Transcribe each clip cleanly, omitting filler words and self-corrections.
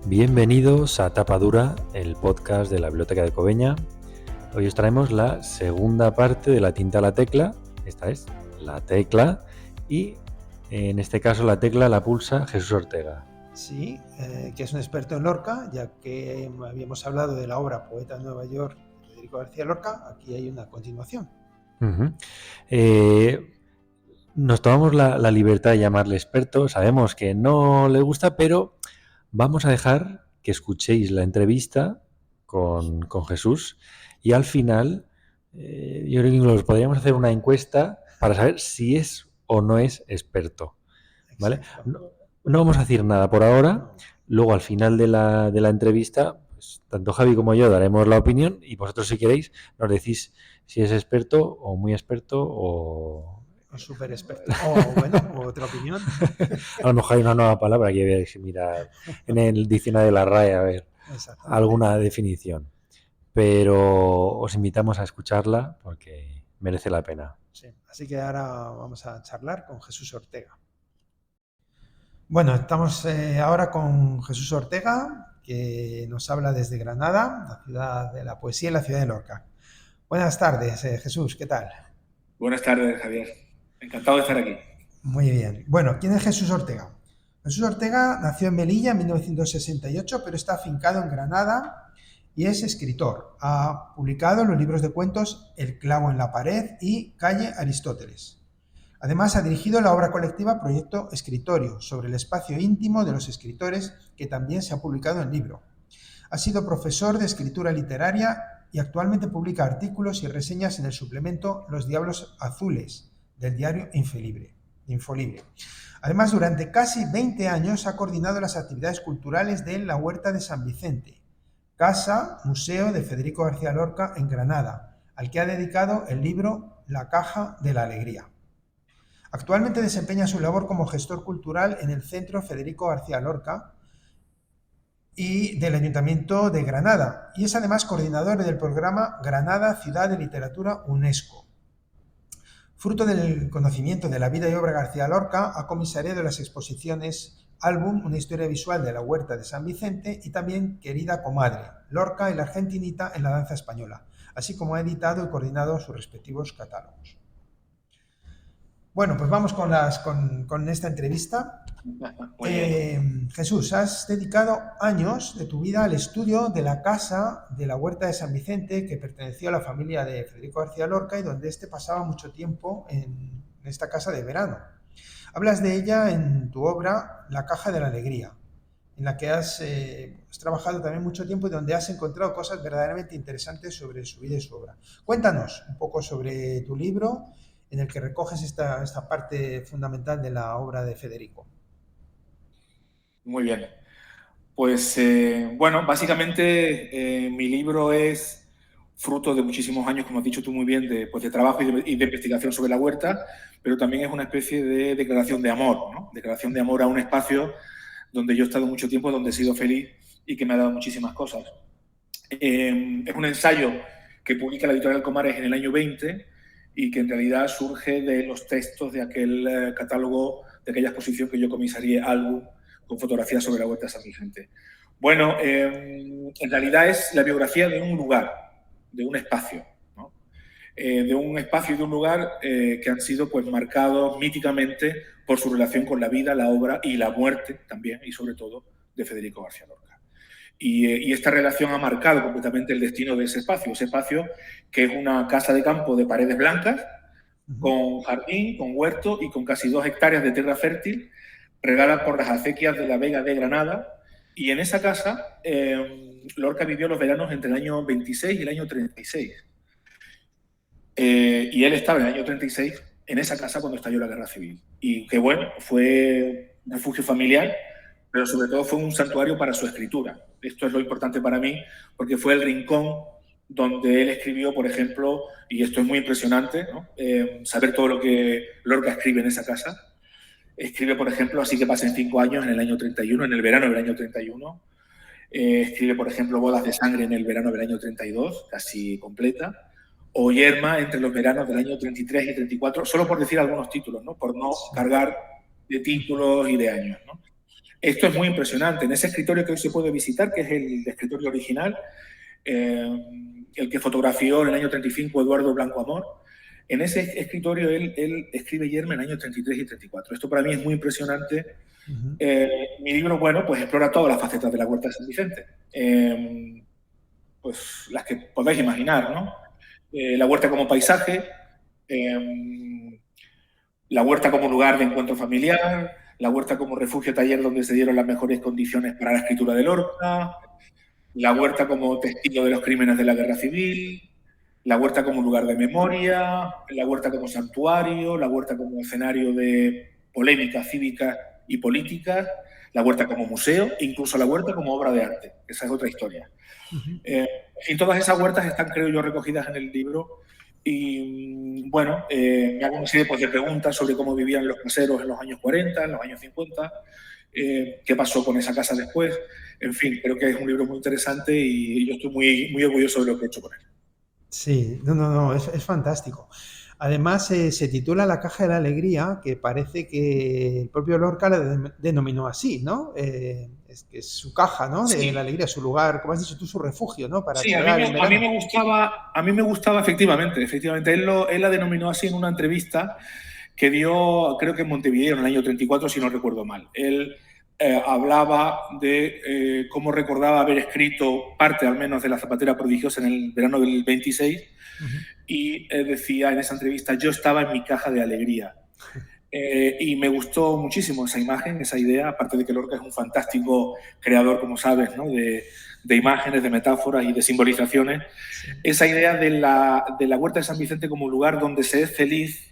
Bienvenidos a Tapa Dura, el podcast de la Biblioteca de Cobeña. Hoy os traemos la segunda parte de La tinta a la tecla. Esta es la tecla y en este caso la tecla la pulsa Jesús Ortega. Sí, que es un experto en Lorca, ya que habíamos hablado de la obra Poeta de Nueva York de Federico García Lorca. Aquí hay una continuación. Nos tomamos la libertad de llamarle experto. Sabemos que no le gusta, pero vamos a dejar que escuchéis la entrevista con Jesús y al final yo creo que incluso podríamos hacer una encuesta para saber si es o no es experto, ¿vale? No vamos a decir nada por ahora. No. Luego al final de la entrevista, pues, tanto Javi como yo daremos la opinión y vosotros, si queréis, nos decís si es experto o muy experto o súper experto. O bueno, otra opinión. A lo mejor hay una nueva palabra que hay que mirar en el diccionario de la RAE a ver alguna definición. Pero os invitamos a escucharla porque merece la pena. Sí, así que ahora vamos a charlar con Jesús Ortega. Bueno, estamos ahora con Jesús Ortega, que nos habla desde Granada, la ciudad de la poesía y la ciudad de Lorca. Buenas tardes, Jesús, ¿qué tal? Buenas tardes, Javier. Encantado de estar aquí. Muy bien. Bueno, ¿quién es Jesús Ortega? Jesús Ortega nació en Melilla en 1968, pero está afincado en Granada y es escritor. Ha publicado los libros de cuentos El clavo en la pared y Calle Aristóteles. Además, ha dirigido la obra colectiva Proyecto Escritorio, sobre el espacio íntimo de los escritores, que también se ha publicado en libro. Ha sido profesor de escritura literaria y actualmente publica artículos y reseñas en el suplemento Los Diablos Azules, del diario Infolibre. Además, durante casi 20 años ha coordinado las actividades culturales de la Huerta de San Vicente, casa museo de Federico García Lorca en Granada, al que ha dedicado el libro La caja de la alegría. Actualmente desempeña su labor como gestor cultural en el Centro Federico García Lorca y del Ayuntamiento de Granada, y es además coordinador del programa Granada Ciudad de Literatura UNESCO. Fruto del conocimiento de la vida y obra de García Lorca, ha comisariado las exposiciones Álbum, una historia visual de la Huerta de San Vicente, y también Querida Comadre, Lorca y la Argentinita en la danza española, así como ha editado y coordinado sus respectivos catálogos. Bueno, pues vamos con esta entrevista. Jesús, has dedicado años de tu vida al estudio de la casa de la Huerta de San Vicente, que perteneció a la familia de Federico García Lorca y donde pasaba mucho tiempo en esta casa de verano. Hablas de ella en tu obra La caja de la alegría, en la que has trabajado también mucho tiempo y donde has encontrado cosas verdaderamente interesantes sobre su vida y su obra. Cuéntanos un poco sobre tu libro, en el que recoges esta parte fundamental de la obra de Federico. Muy bien. Pues, bueno, básicamente mi libro es fruto de muchísimos años, como has dicho tú muy bien, de trabajo y de investigación sobre la huerta, pero también es una especie de declaración de amor, ¿no? Declaración de amor a un espacio donde yo he estado mucho tiempo, donde he sido feliz y que me ha dado muchísimas cosas. Es un ensayo que publica la editorial Comares en el año 20 y que en realidad surge de los textos de aquel catálogo, de aquella exposición que yo comisarié, Álbum, con fotografías sobre la Huerta de San Vicente. Bueno, en realidad es la biografía de un lugar, de un espacio, ¿no? De un espacio y de un lugar que han sido pues marcados míticamente por su relación con la vida, la obra y la muerte también, y sobre todo, de Federico García Lorca. Y esta relación ha marcado completamente el destino de ese espacio que es una casa de campo de paredes blancas, con jardín, con huerto y con casi 2 hectáreas de tierra fértil, regada por las acequias de la Vega de Granada. Y en esa casa Lorca vivió los veranos entre el año 26 y el año 36. Y él estaba en el año 36 en esa casa cuando estalló la Guerra Civil. Y que bueno, fue un refugio familiar, pero sobre todo fue un santuario para su escritura. Esto es lo importante para mí, porque fue el rincón donde él escribió, por ejemplo, y esto es muy impresionante, ¿no? Saber todo lo que Lorca escribe en esa casa. Escribe, por ejemplo, Así que pasen 5 años en el año 31, en el verano del año 31. Escribe, por ejemplo, Bodas de sangre en el verano del año 32, casi completa. O Yerma entre los veranos del año 33 y 34, solo por decir algunos títulos, ¿no? Por no cargar de títulos y de años, ¿no? Esto es muy impresionante. En ese escritorio que hoy se puede visitar, que es el escritorio original, el que fotografió en el año 35 Eduardo Blanco Amor, en ese escritorio él escribe Yerma en el año 33 y 34. Esto para mí es muy impresionante. Mi libro, bueno, pues explora todas las facetas de la Huerta de San Vicente. Pues las que podáis imaginar, ¿no? La huerta como paisaje, la huerta como lugar de encuentro familiar, la huerta como refugio taller donde se dieron las mejores condiciones para la escritura de Lorca, la huerta como testigo de los crímenes de la guerra civil, la huerta como lugar de memoria, la huerta como santuario, la huerta como escenario de polémicas cívicas y políticas, la huerta como museo e incluso la huerta como obra de arte. Esa es otra historia. Y todas esas huertas están, creo yo, recogidas en el libro. Y bueno, me hago una serie pues, de preguntas sobre cómo vivían los caseros en los años 40, en los años 50, qué pasó con esa casa después. En fin, creo que es un libro muy interesante y yo estoy muy orgulloso de lo que he hecho con él. Sí, no, es fantástico. Además, se titula La caja de la alegría, que parece que el propio Lorca la denominó así, ¿no? Es que es su caja, ¿no? De la alegría, su lugar, como has dicho tú, su refugio, ¿no? Para Sí, quedar en verano. a mí me gustaba efectivamente. Él la denominó así en una entrevista que dio, creo que en Montevideo, en el año 34, si no recuerdo mal. Él hablaba de cómo recordaba haber escrito parte, al menos, de La Zapatera Prodigiosa en el verano del 26, y decía en esa entrevista, yo estaba en mi caja de alegría. Y me gustó muchísimo esa imagen, esa idea, aparte de que Lorca es un fantástico creador, como sabes, ¿no? de imágenes, de metáforas y de simbolizaciones. Sí. Esa idea de la Huerta de San Vicente como lugar donde se es feliz,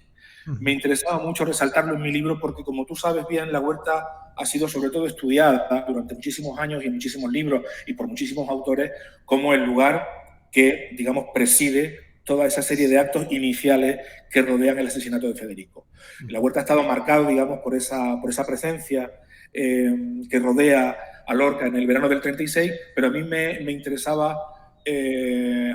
me interesaba mucho resaltarlo en mi libro porque, como tú sabes bien, la huerta ha sido sobre todo estudiada durante muchísimos años y en muchísimos libros y por muchísimos autores como el lugar que, digamos, preside toda esa serie de actos iniciales que rodean el asesinato de Federico. La huerta ha estado marcado, digamos, por esa presencia que rodea a Lorca en el verano del 36, pero a mí me interesaba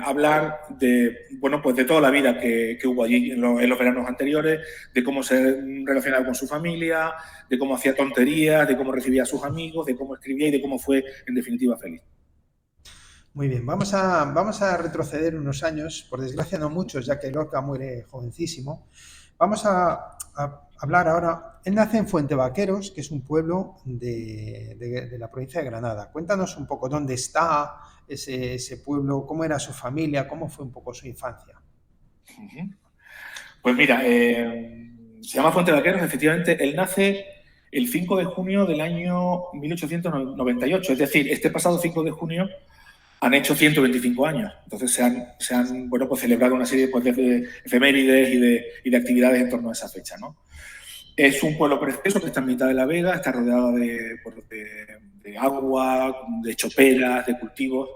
hablar de, bueno, pues de toda la vida que hubo allí en los veranos anteriores, de cómo se relacionaba con su familia, de cómo hacía tonterías, de cómo recibía a sus amigos, de cómo escribía y de cómo fue, en definitiva, feliz. Muy bien, vamos a retroceder unos años, por desgracia no muchos, ya que Lorca muere jovencísimo. Vamos a hablar ahora. Él nace en Fuentevaqueros, que es un pueblo de la provincia de Granada. Cuéntanos un poco dónde está ese pueblo, cómo era su familia, cómo fue un poco su infancia. Pues mira, se llama Fuentevaqueros, efectivamente. Él nace el 5 de junio del año 1898, es decir, este pasado 5 de junio han hecho 125 años. Entonces se han bueno, pues celebrado una serie pues, de efemérides y de actividades en torno a esa fecha, ¿no? Es un pueblo precioso que está en mitad de la vega, está rodeado de agua, de choperas, de cultivos.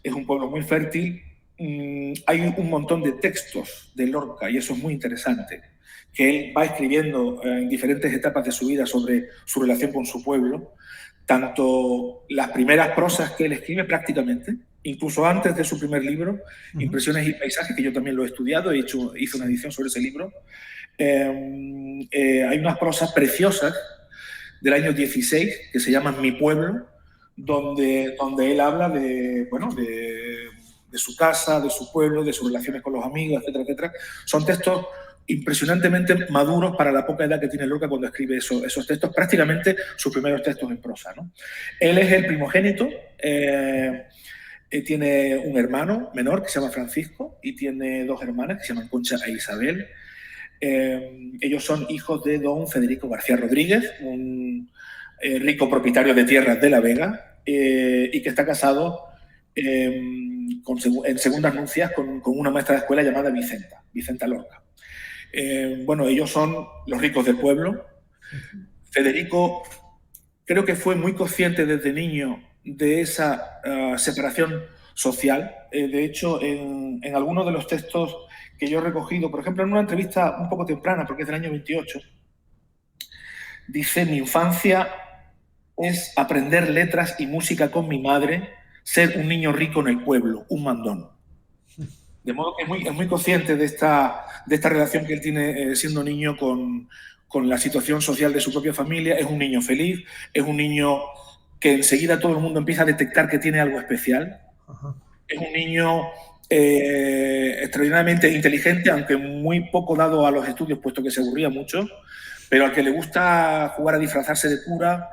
Es un pueblo muy fértil. Hay un montón de textos de Lorca, y eso es muy interesante, que él va escribiendo en diferentes etapas de su vida sobre su relación con su pueblo. Tanto las primeras prosas que él escribe prácticamente, incluso antes de su primer libro, Impresiones y Paisajes, que yo también lo he estudiado, hice una edición sobre ese libro. Hay unas prosas preciosas del año 16 que se llaman Mi Pueblo, donde él habla de su casa, de su pueblo, de sus relaciones con los amigos, etcétera, etcétera. Son textos impresionantemente maduros para la poca edad que tiene Lorca cuando escribe esos textos, prácticamente sus primeros textos en prosa, ¿no? Él es el primogénito, tiene un hermano menor que se llama Francisco y tiene dos hermanas que se llaman Concha e Isabel. Ellos son hijos de don Federico García Rodríguez, un rico propietario de tierras de La Vega y que está casado en segundas nupcias con una maestra de escuela llamada Vicenta Lorca. Bueno, ellos son los ricos del pueblo. Federico creo que fue muy consciente desde niño de esa separación social. De hecho, en algunos de los textos que yo he recogido, por ejemplo, en una entrevista un poco temprana, porque es del año 28, dice: mi infancia es aprender letras y música con mi madre, ser un niño rico en el pueblo, un mandón. De modo que es muy consciente de esta relación que él tiene siendo niño con con la situación social de su propia familia, es un niño feliz, es un niño que enseguida todo el mundo empieza a detectar que tiene algo especial. Es un niño extraordinariamente inteligente, aunque muy poco dado a los estudios, puesto que se aburría mucho, pero al que le gusta jugar a disfrazarse de cura,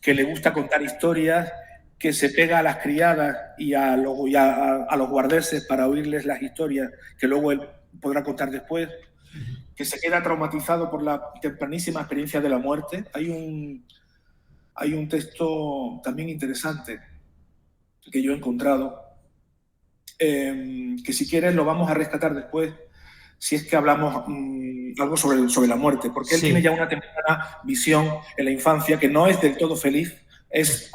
que le gusta contar historias, que se pega a las criadas y a los guardeses para oírles las historias que luego él podrá contar después, que se queda traumatizado por la tempranísima experiencia de la muerte. Hay un texto también interesante que yo he encontrado, que si quieres lo vamos a rescatar después, si es que hablamos algo sobre la muerte, porque él tiene ya una temprana visión en la infancia que no es del todo feliz, es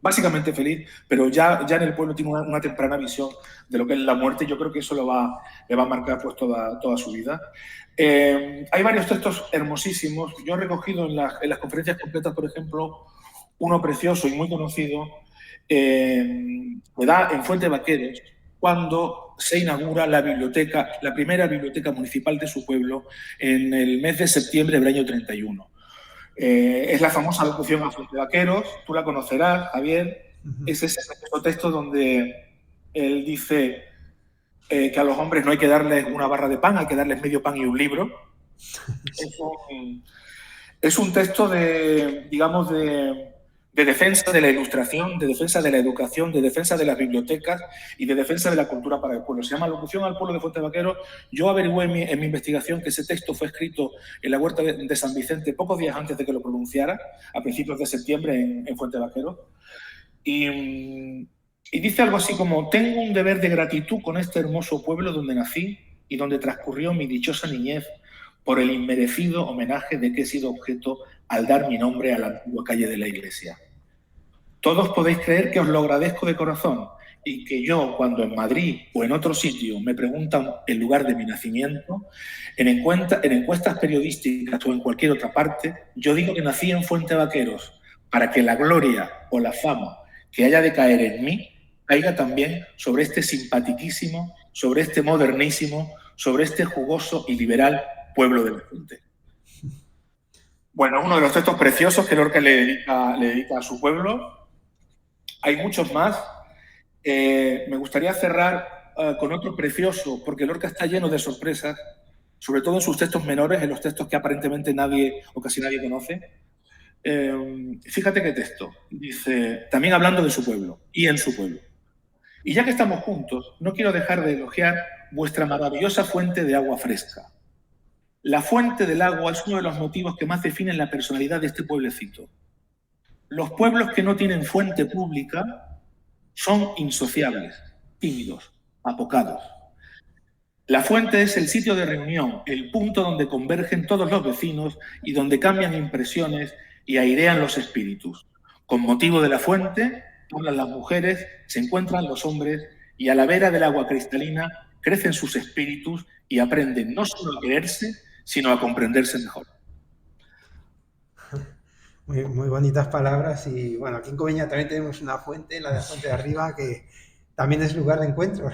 básicamente feliz, pero ya en el pueblo tiene una temprana visión de lo que es la muerte. Yo creo que eso le va a marcar pues toda su vida. Hay varios textos hermosísimos. Yo he recogido en las conferencias completas, por ejemplo, uno precioso y muy conocido, que da en Fuente Vaqueros, cuando se inaugura la primera biblioteca municipal de su pueblo en el mes de septiembre del año 31. Es la famosa locución a Fuente Vaqueros, tú la conocerás, Javier. Es ese texto donde él dice que a los hombres no hay que darles una barra de pan, hay que darles medio pan y un libro. Es un texto de defensa de la ilustración, de defensa de la educación, de defensa de las bibliotecas y de defensa de la cultura para el pueblo. Se llama Locución al pueblo de Fuente Vaqueros. Yo averigüé en mi investigación que ese texto fue escrito en la huerta de San Vicente pocos días antes de que lo pronunciara, a principios de septiembre en Fuente Vaqueros. Y dice algo así como: tengo un deber de gratitud con este hermoso pueblo donde nací y donde transcurrió mi dichosa niñez, por el inmerecido homenaje de que he sido objeto al dar mi nombre a la antigua calle de la iglesia. Todos podéis creer que os lo agradezco de corazón y que yo, cuando en Madrid o en otro sitio me preguntan el lugar de mi nacimiento, en encuestas periodísticas o en cualquier otra parte, yo digo que nací en Fuente Vaqueros, para que la gloria o la fama que haya de caer en mí caiga también sobre este simpatiquísimo, sobre este modernísimo, sobre este jugoso y liberal pueblo de la Fuente. Bueno, es uno de los textos preciosos que Lorca le dedica a su pueblo. Hay muchos más. Me gustaría cerrar con otro precioso, porque Lorca está lleno de sorpresas, sobre todo en sus textos menores, en los textos que aparentemente nadie o casi nadie conoce. Fíjate qué texto. Dice, también hablando de su pueblo y en su pueblo. Y ya que estamos juntos, no quiero dejar de elogiar vuestra maravillosa fuente de agua fresca. La fuente del agua es uno de los motivos que más definen la personalidad de este pueblecito. Los pueblos que no tienen fuente pública son insociables, tímidos, apocados. La fuente es el sitio de reunión, el punto donde convergen todos los vecinos y donde cambian impresiones y airean los espíritus. Con motivo de la fuente, hablan las mujeres, se encuentran los hombres y a la vera del agua cristalina crecen sus espíritus y aprenden no solo a quererse, sino a comprenderse mejor. Muy bonitas palabras. Y bueno, aquí en Coveña también tenemos una fuente, la de la Fuente de Arriba, que también es lugar de encuentro.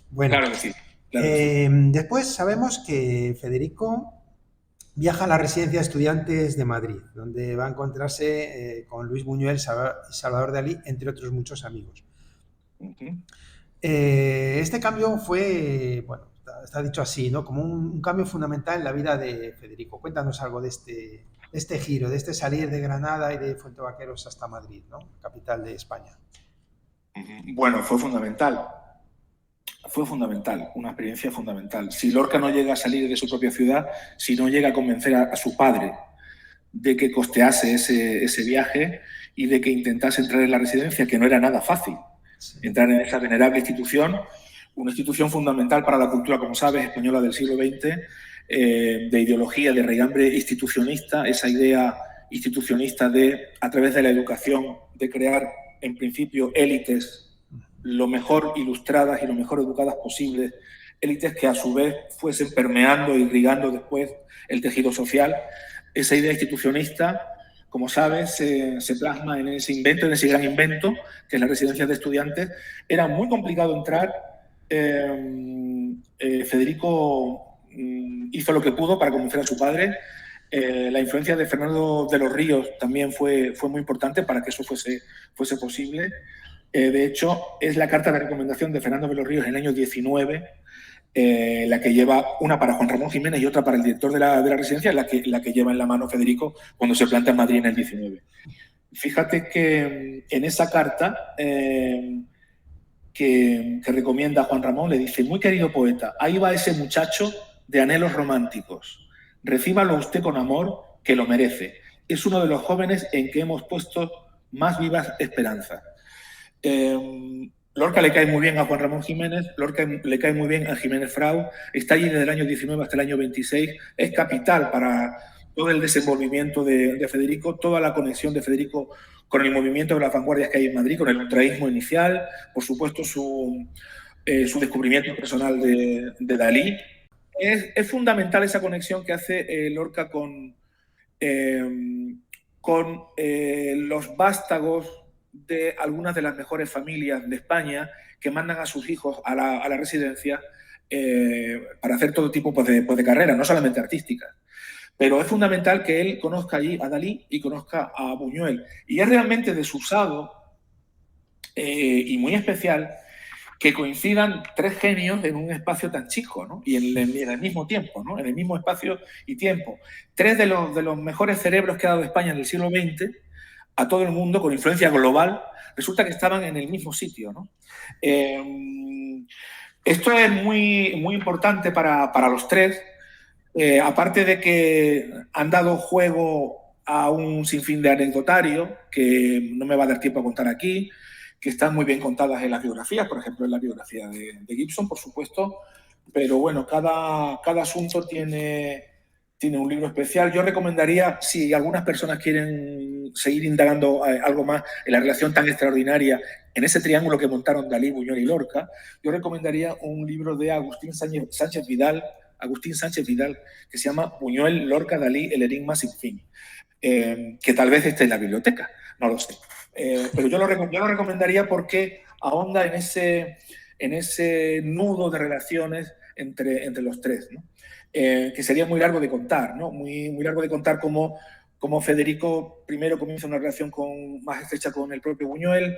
Bueno, claro que sí. Claro que sí. Después sabemos que Federico viaja a la residencia de estudiantes de Madrid, donde va a encontrarse con Luis Buñuel y Salvador Dalí, entre otros muchos amigos. Este cambio fue, bueno, está dicho así, ¿no? Como un cambio fundamental en la vida de Federico. Cuéntanos algo de este giro, de este salir de Granada y de Fuente Vaqueros hasta Madrid, ¿no? Capital de España. Bueno, fue fundamental. Fue fundamental, una experiencia fundamental. Si Lorca no llega a salir de su propia ciudad, si no llega a convencer a su padre de que costease ese viaje y de que intentase entrar en la residencia, que no era nada fácil, entrar en esa venerable institución, una institución fundamental para la cultura, como sabes, española del siglo XX, de ideología, de raigambre institucionista, esa idea institucionista de, a través de la educación, de crear, en principio, élites lo mejor ilustradas y lo mejor educadas posibles, élites que a su vez fuesen permeando y irrigando después el tejido social. Esa idea institucionista, como sabes, se plasma en ese invento, en ese gran invento, que es la residencia de estudiantes. Era muy complicado entrar. Federico hizo lo que pudo para convencer a su padre. La influencia de Fernando de los Ríos también fue muy importante para que eso fuese posible. De hecho, es la carta de recomendación de Fernando de los Ríos en el año 19, la que lleva una para Juan Ramón Jiménez y otra para el director de la residencia, la que lleva en la mano Federico cuando se planta en Madrid en el 19. Fíjate que en esa carta que recomienda a Juan Ramón, le dice: muy querido poeta, ahí va ese muchacho de anhelos románticos. Recíbalo usted con amor, que lo merece. Es uno de los jóvenes en que hemos puesto más vivas esperanzas. Lorca le cae muy bien a Juan Ramón Jiménez, Lorca le cae muy bien a Jiménez Frau, está allí desde el año 19 hasta el año 26, es capital para todo el desenvolvimiento de Federico, toda la conexión de Federico con el movimiento de las vanguardias que hay en Madrid, con el ultraísmo inicial, por supuesto su descubrimiento personal de Dalí. Es fundamental esa conexión que hace Lorca con los vástagos de algunas de las mejores familias de España que mandan a sus hijos a la residencia para hacer todo tipo de carreras, no solamente artísticas. Pero es fundamental que él conozca allí a Dalí y conozca a Buñuel. Y es realmente desusado y muy especial que coincidan tres genios en un espacio tan chico, ¿no? Y en el mismo tiempo, ¿no? En el mismo espacio y tiempo. Tres de los mejores cerebros que ha dado España en el siglo XX a todo el mundo, con influencia global, resulta que estaban en el mismo sitio, ¿no? Esto es muy, muy importante para los tres, aparte de que han dado juego a un sinfín de anecdotario que no me va a dar tiempo a contar aquí, que están muy bien contadas en las biografías, por ejemplo, en la biografía de Gibson, por supuesto, pero bueno, cada asunto tiene un libro especial. Yo recomendaría, si algunas personas quieren seguir indagando algo más en la relación tan extraordinaria, en ese triángulo que montaron Dalí, Buñuel y Lorca, yo recomendaría un libro de Agustín Sánchez Vidal, que se llama Buñuel, Lorca, Dalí, el enigma sin fin, que tal vez esté en la biblioteca, no lo sé. Pero yo lo recomendaría porque ahonda en ese nudo de relaciones entre los tres, ¿no? Que sería muy largo de contar, ¿no? Muy largo de contar cómo Federico primero comienza una relación más estrecha con el propio Buñuel,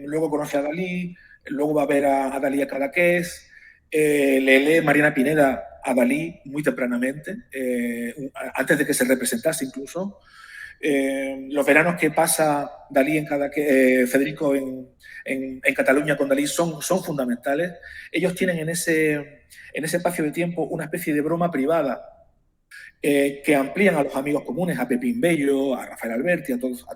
luego conoce a Dalí, luego va a ver a Dalí a Cadaqués, le lee Mariana Pineda a Dalí muy tempranamente, antes de que se representase incluso. Los veranos que pasa Dalí Federico en Cataluña con Dalí son fundamentales. Ellos tienen en ese espacio de tiempo una especie de broma privada que amplían a los amigos comunes, a Pepín Bello, a Rafael Alberti, a todos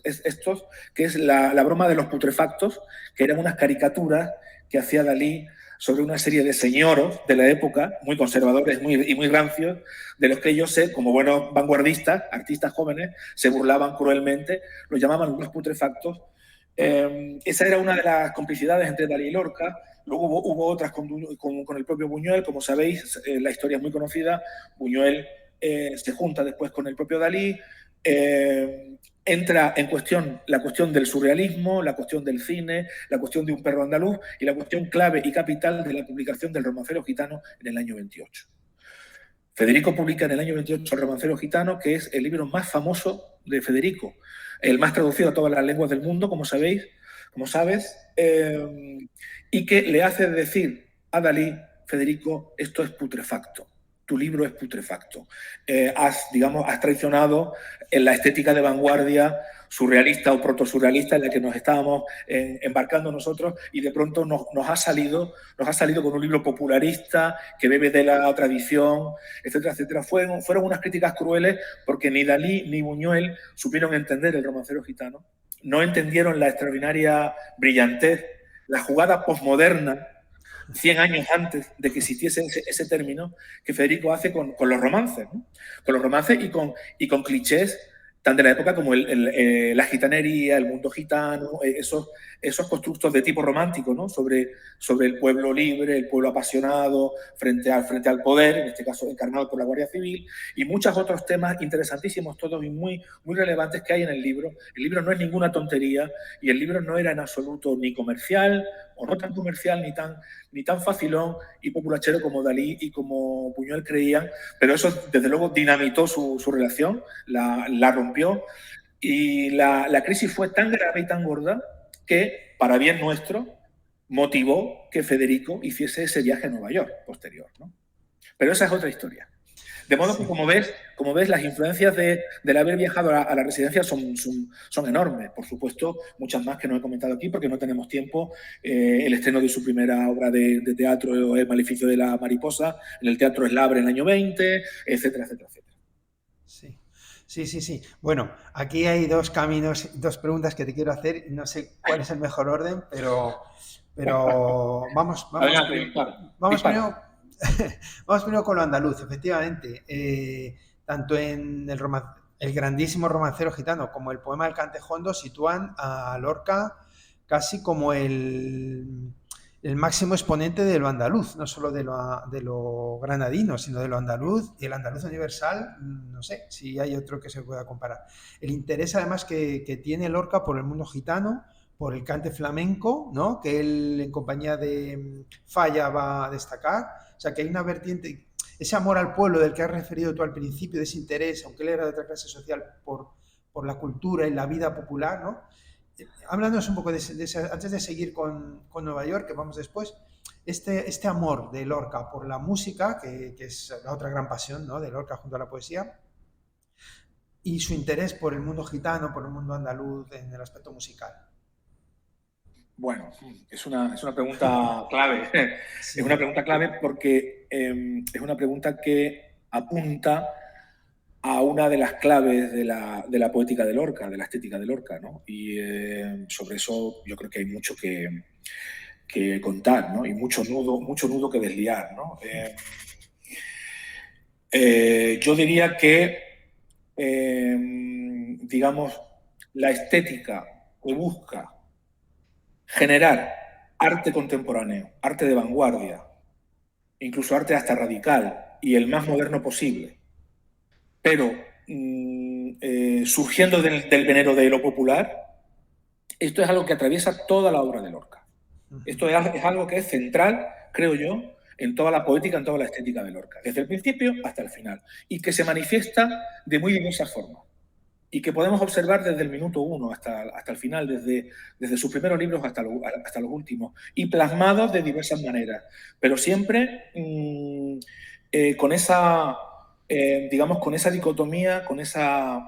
estos, que es la broma de los putrefactos, que eran unas caricaturas que hacía Dalí sobre una serie de señoros de la época, muy conservadores y muy rancios, de los que ellos, como buenos vanguardistas, artistas jóvenes, se burlaban cruelmente, los llamaban los putrefactos. Esa era una de las complicidades entre Dalí y Lorca. Luego hubo otras con el propio Buñuel, como sabéis, la historia es muy conocida. Buñuel se junta después con el propio Dalí, entra en cuestión la cuestión del surrealismo, la cuestión del cine, la cuestión de Un perro andaluz y la cuestión clave y capital de la publicación del Romancero Gitano en el año 28. Federico publica en el año 28 El Romancero Gitano, que es el libro más famoso de Federico, el más traducido a todas las lenguas del mundo, como sabes, y que le hace decir a Dalí: Federico, esto es putrefacto. Tu libro es putrefacto. Has traicionado en la estética de vanguardia surrealista o protosurrealista en la que nos estábamos embarcando nosotros, y de pronto nos ha salido con un libro popularista que bebe de la tradición, etcétera, etcétera. Fueron unas críticas crueles porque ni Dalí ni Buñuel supieron entender el Romancero Gitano, no entendieron la extraordinaria brillantez, la jugada posmoderna 100 años antes de que existiese ese término que Federico hace con los romances, ¿no? Con los romances y con clichés tan de la época como la gitanería, el mundo gitano, esos constructos de tipo romántico, ¿no? sobre el pueblo libre, el pueblo apasionado frente al poder, en este caso encarnado por la Guardia Civil, y muchos otros temas interesantísimos todos y muy, muy relevantes que hay en el libro. El libro no es ninguna tontería y el libro no era en absoluto ni comercial, o no tan comercial, ni tan facilón y populachero como Dalí y como Buñuel creían, pero eso desde luego dinamitó su relación, la rompió, y la crisis fue tan grave y tan gorda que, para bien nuestro, motivó que Federico hiciese ese viaje a Nueva York posterior, ¿no? Pero esa es otra historia. De modo que, como ves, las influencias del haber viajado a la residencia son enormes. Por supuesto, muchas más que no he comentado aquí porque no tenemos tiempo. El estreno de su primera obra de teatro, El maleficio de la mariposa, en el Teatro Eslabre en el año 20, etcétera, etcétera, etcétera. Sí. Bueno, aquí hay dos caminos, dos preguntas que te quiero hacer. No sé cuál es el mejor orden, pero vamos primero. Vamos primero con lo andaluz, efectivamente. Tanto en el grandísimo romancero gitano como el poema del Cantejondo sitúan a Lorca casi como el máximo exponente de lo andaluz, no solo de lo granadino, sino de lo andaluz, y el andaluz universal, no sé si hay otro que se pueda comparar. El interés además que tiene Lorca por el mundo gitano, por el cante flamenco, ¿no? Que él en compañía de Falla va a destacar. O sea, que hay una vertiente, ese amor al pueblo del que has referido tú al principio, de ese interés, aunque él era de otra clase social, por la cultura y la vida popular, ¿no? Háblanos un poco de ese, antes de seguir con Nueva York, que vamos después, este amor de Lorca por la música, que es la otra gran pasión, ¿no? De Lorca junto a la poesía, y su interés por el mundo gitano, por el mundo andaluz en el aspecto musical. Bueno, es una pregunta clave. Sí. Es una pregunta clave porque es una pregunta que apunta a una de las claves de la poética de Lorca, de la estética de Lorca, ¿no? Y sobre eso yo creo que hay mucho que contar, ¿no? Y mucho nudo que desliar, ¿no? Yo diría que, digamos, la estética que busca generar arte contemporáneo, arte de vanguardia, incluso arte hasta radical y el más moderno posible, pero surgiendo del venero de lo popular, esto es algo que atraviesa toda la obra de Lorca. Esto es algo que es central, creo yo, en toda la poética, en toda la estética de Lorca, desde el principio hasta el final, y que se manifiesta de muy diversas formas. Y que podemos observar desde el minuto 1 hasta el final, desde sus primeros libros hasta los últimos, y plasmados de diversas maneras, pero siempre con esa, digamos, con esa dicotomía, con esa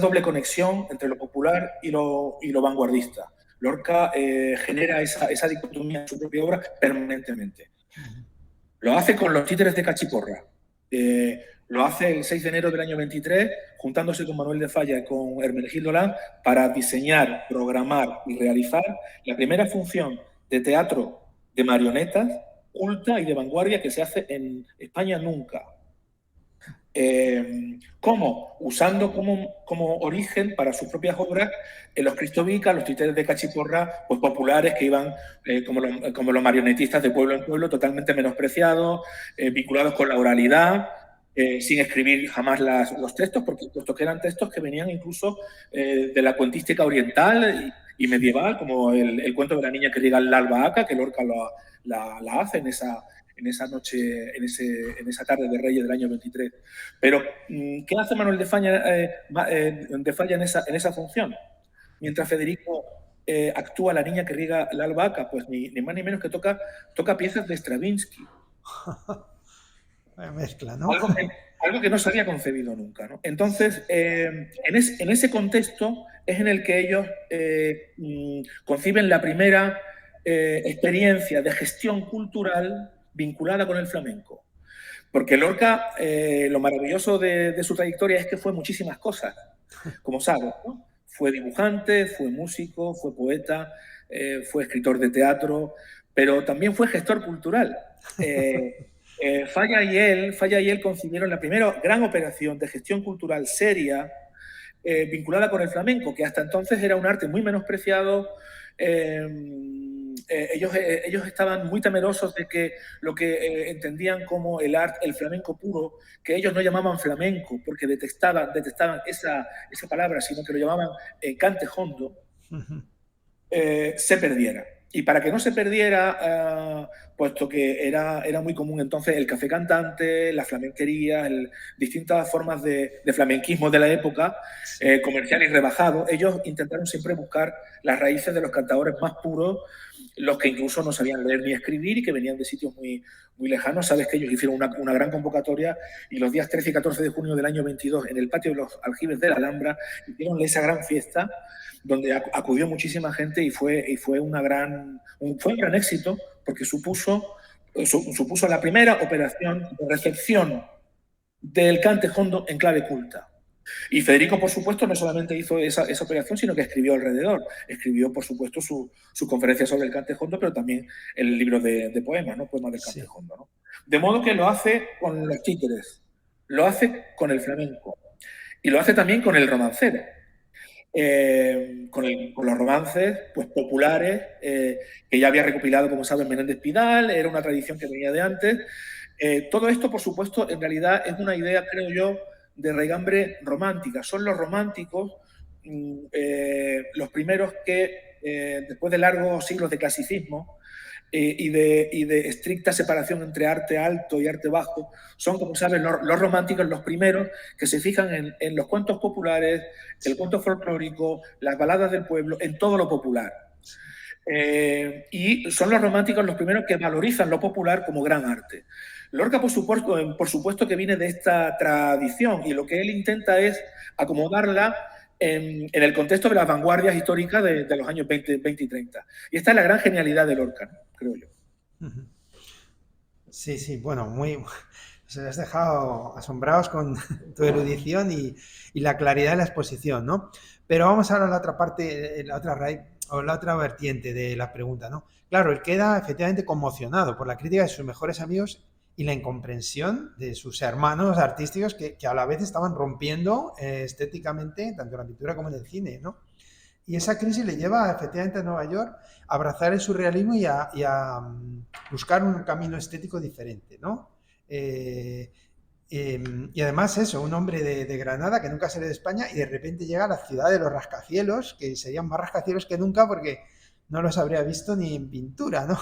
doble conexión entre lo popular y lo vanguardista. Lorca genera esa dicotomía en su propia obra permanentemente. Lo hace con Los títeres de Cachiporra. Lo hace el 6 de enero del año 23, juntándose con Manuel de Falla y con Hermenegildo Lán para diseñar, programar y realizar la primera función de teatro de marionetas culta y de vanguardia que se hace en España nunca. ¿Cómo? Usando como origen para sus propias obras los cristobicas, los títeres de Cachiporra, pues populares que iban como los marionetistas de pueblo en pueblo, totalmente menospreciados, vinculados con la oralidad, sin escribir jamás los textos, puesto que eran textos que venían incluso de la cuentística oriental y medieval, como el cuento de la niña que riega la albahaca, que Lorca la hace en esa noche, en esa tarde de Reyes del año 23. Pero, ¿qué hace Manuel de Falla en esa función? Mientras Federico actúa la niña que riega la albahaca, pues ni más ni menos que toca piezas de Stravinsky. Mezcla, ¿no? Algo que no se había concebido nunca, ¿no? Entonces, en ese contexto es en el que ellos conciben la primera experiencia de gestión cultural vinculada con el flamenco. Porque Lorca, lo maravilloso de su trayectoria es que fue muchísimas cosas, como sabes, ¿no? Fue dibujante, fue músico, fue poeta, fue escritor de teatro, pero también fue gestor cultural. Falla y él concibieron la primera gran operación de gestión cultural seria vinculada con el flamenco, que hasta entonces era un arte muy menospreciado. Ellos estaban muy temerosos de que lo que entendían como el flamenco puro, que ellos no llamaban flamenco porque detestaban esa palabra, sino que lo llamaban cantejondo. se perdiera. Y para que no se perdiera, puesto que era muy común entonces el café cantante, la flamenquería, distintas formas de flamenquismo de la época, comercial y rebajado, ellos intentaron siempre buscar las raíces de los cantadores más puros, los que incluso no sabían leer ni escribir y que venían de sitios muy, muy lejanos. Sabes que ellos hicieron una gran convocatoria y los días 13 y 14 de junio del año 22, en el patio de los Aljibes de la Alhambra, hicieron esa gran fiesta donde acudió muchísima gente y fue un gran éxito porque supuso la primera operación de recepción del cante jondo en clave culta. Y Federico, por supuesto, no solamente hizo esa operación, sino que escribió alrededor. Escribió, por supuesto, su conferencia sobre el cante jondo, pero también el libro de poemas, ¿no? Poemas del cante jondo, ¿no? De modo que lo hace con los títeres, lo hace con el flamenco y lo hace también con el romancero. Con los romances pues, populares que ya había recopilado, como saben, Menéndez Pidal, era una tradición que venía de antes. Todo esto, por supuesto, en realidad es una idea, creo yo, de raigambre romántica. Son los románticos los primeros que, después de largos siglos de clasicismo, y de estricta separación entre arte alto y arte bajo, son, como saben, los románticos los primeros que se fijan en los cuentos populares, el cuento folclórico, las baladas del pueblo, en todo lo popular. Y son los románticos los primeros que valorizan lo popular como gran arte. Lorca, por supuesto que viene de esta tradición y lo que él intenta es acomodarla en el contexto de las vanguardias históricas de los años 20 y 30. Y esta es la gran genialidad de Lorca, ¿no? Creo yo. Sí, sí, bueno, se has dejado asombrados con tu erudición y la claridad de la exposición, ¿no? Pero vamos ahora a la otra parte, la otra raíz, o la otra vertiente de la pregunta, ¿no? Claro, él queda efectivamente conmocionado por la crítica de sus mejores amigos y la incomprensión de sus hermanos artísticos que a la vez estaban rompiendo estéticamente tanto en la pintura como en el cine, ¿no? Y esa crisis le lleva efectivamente a Nueva York a abrazar el surrealismo y a buscar un camino estético diferente, ¿no? Y además eso, un hombre de Granada que nunca sale de España y de repente llega a la ciudad de los rascacielos, que serían más rascacielos que nunca porque no los habría visto ni en pintura, ¿no?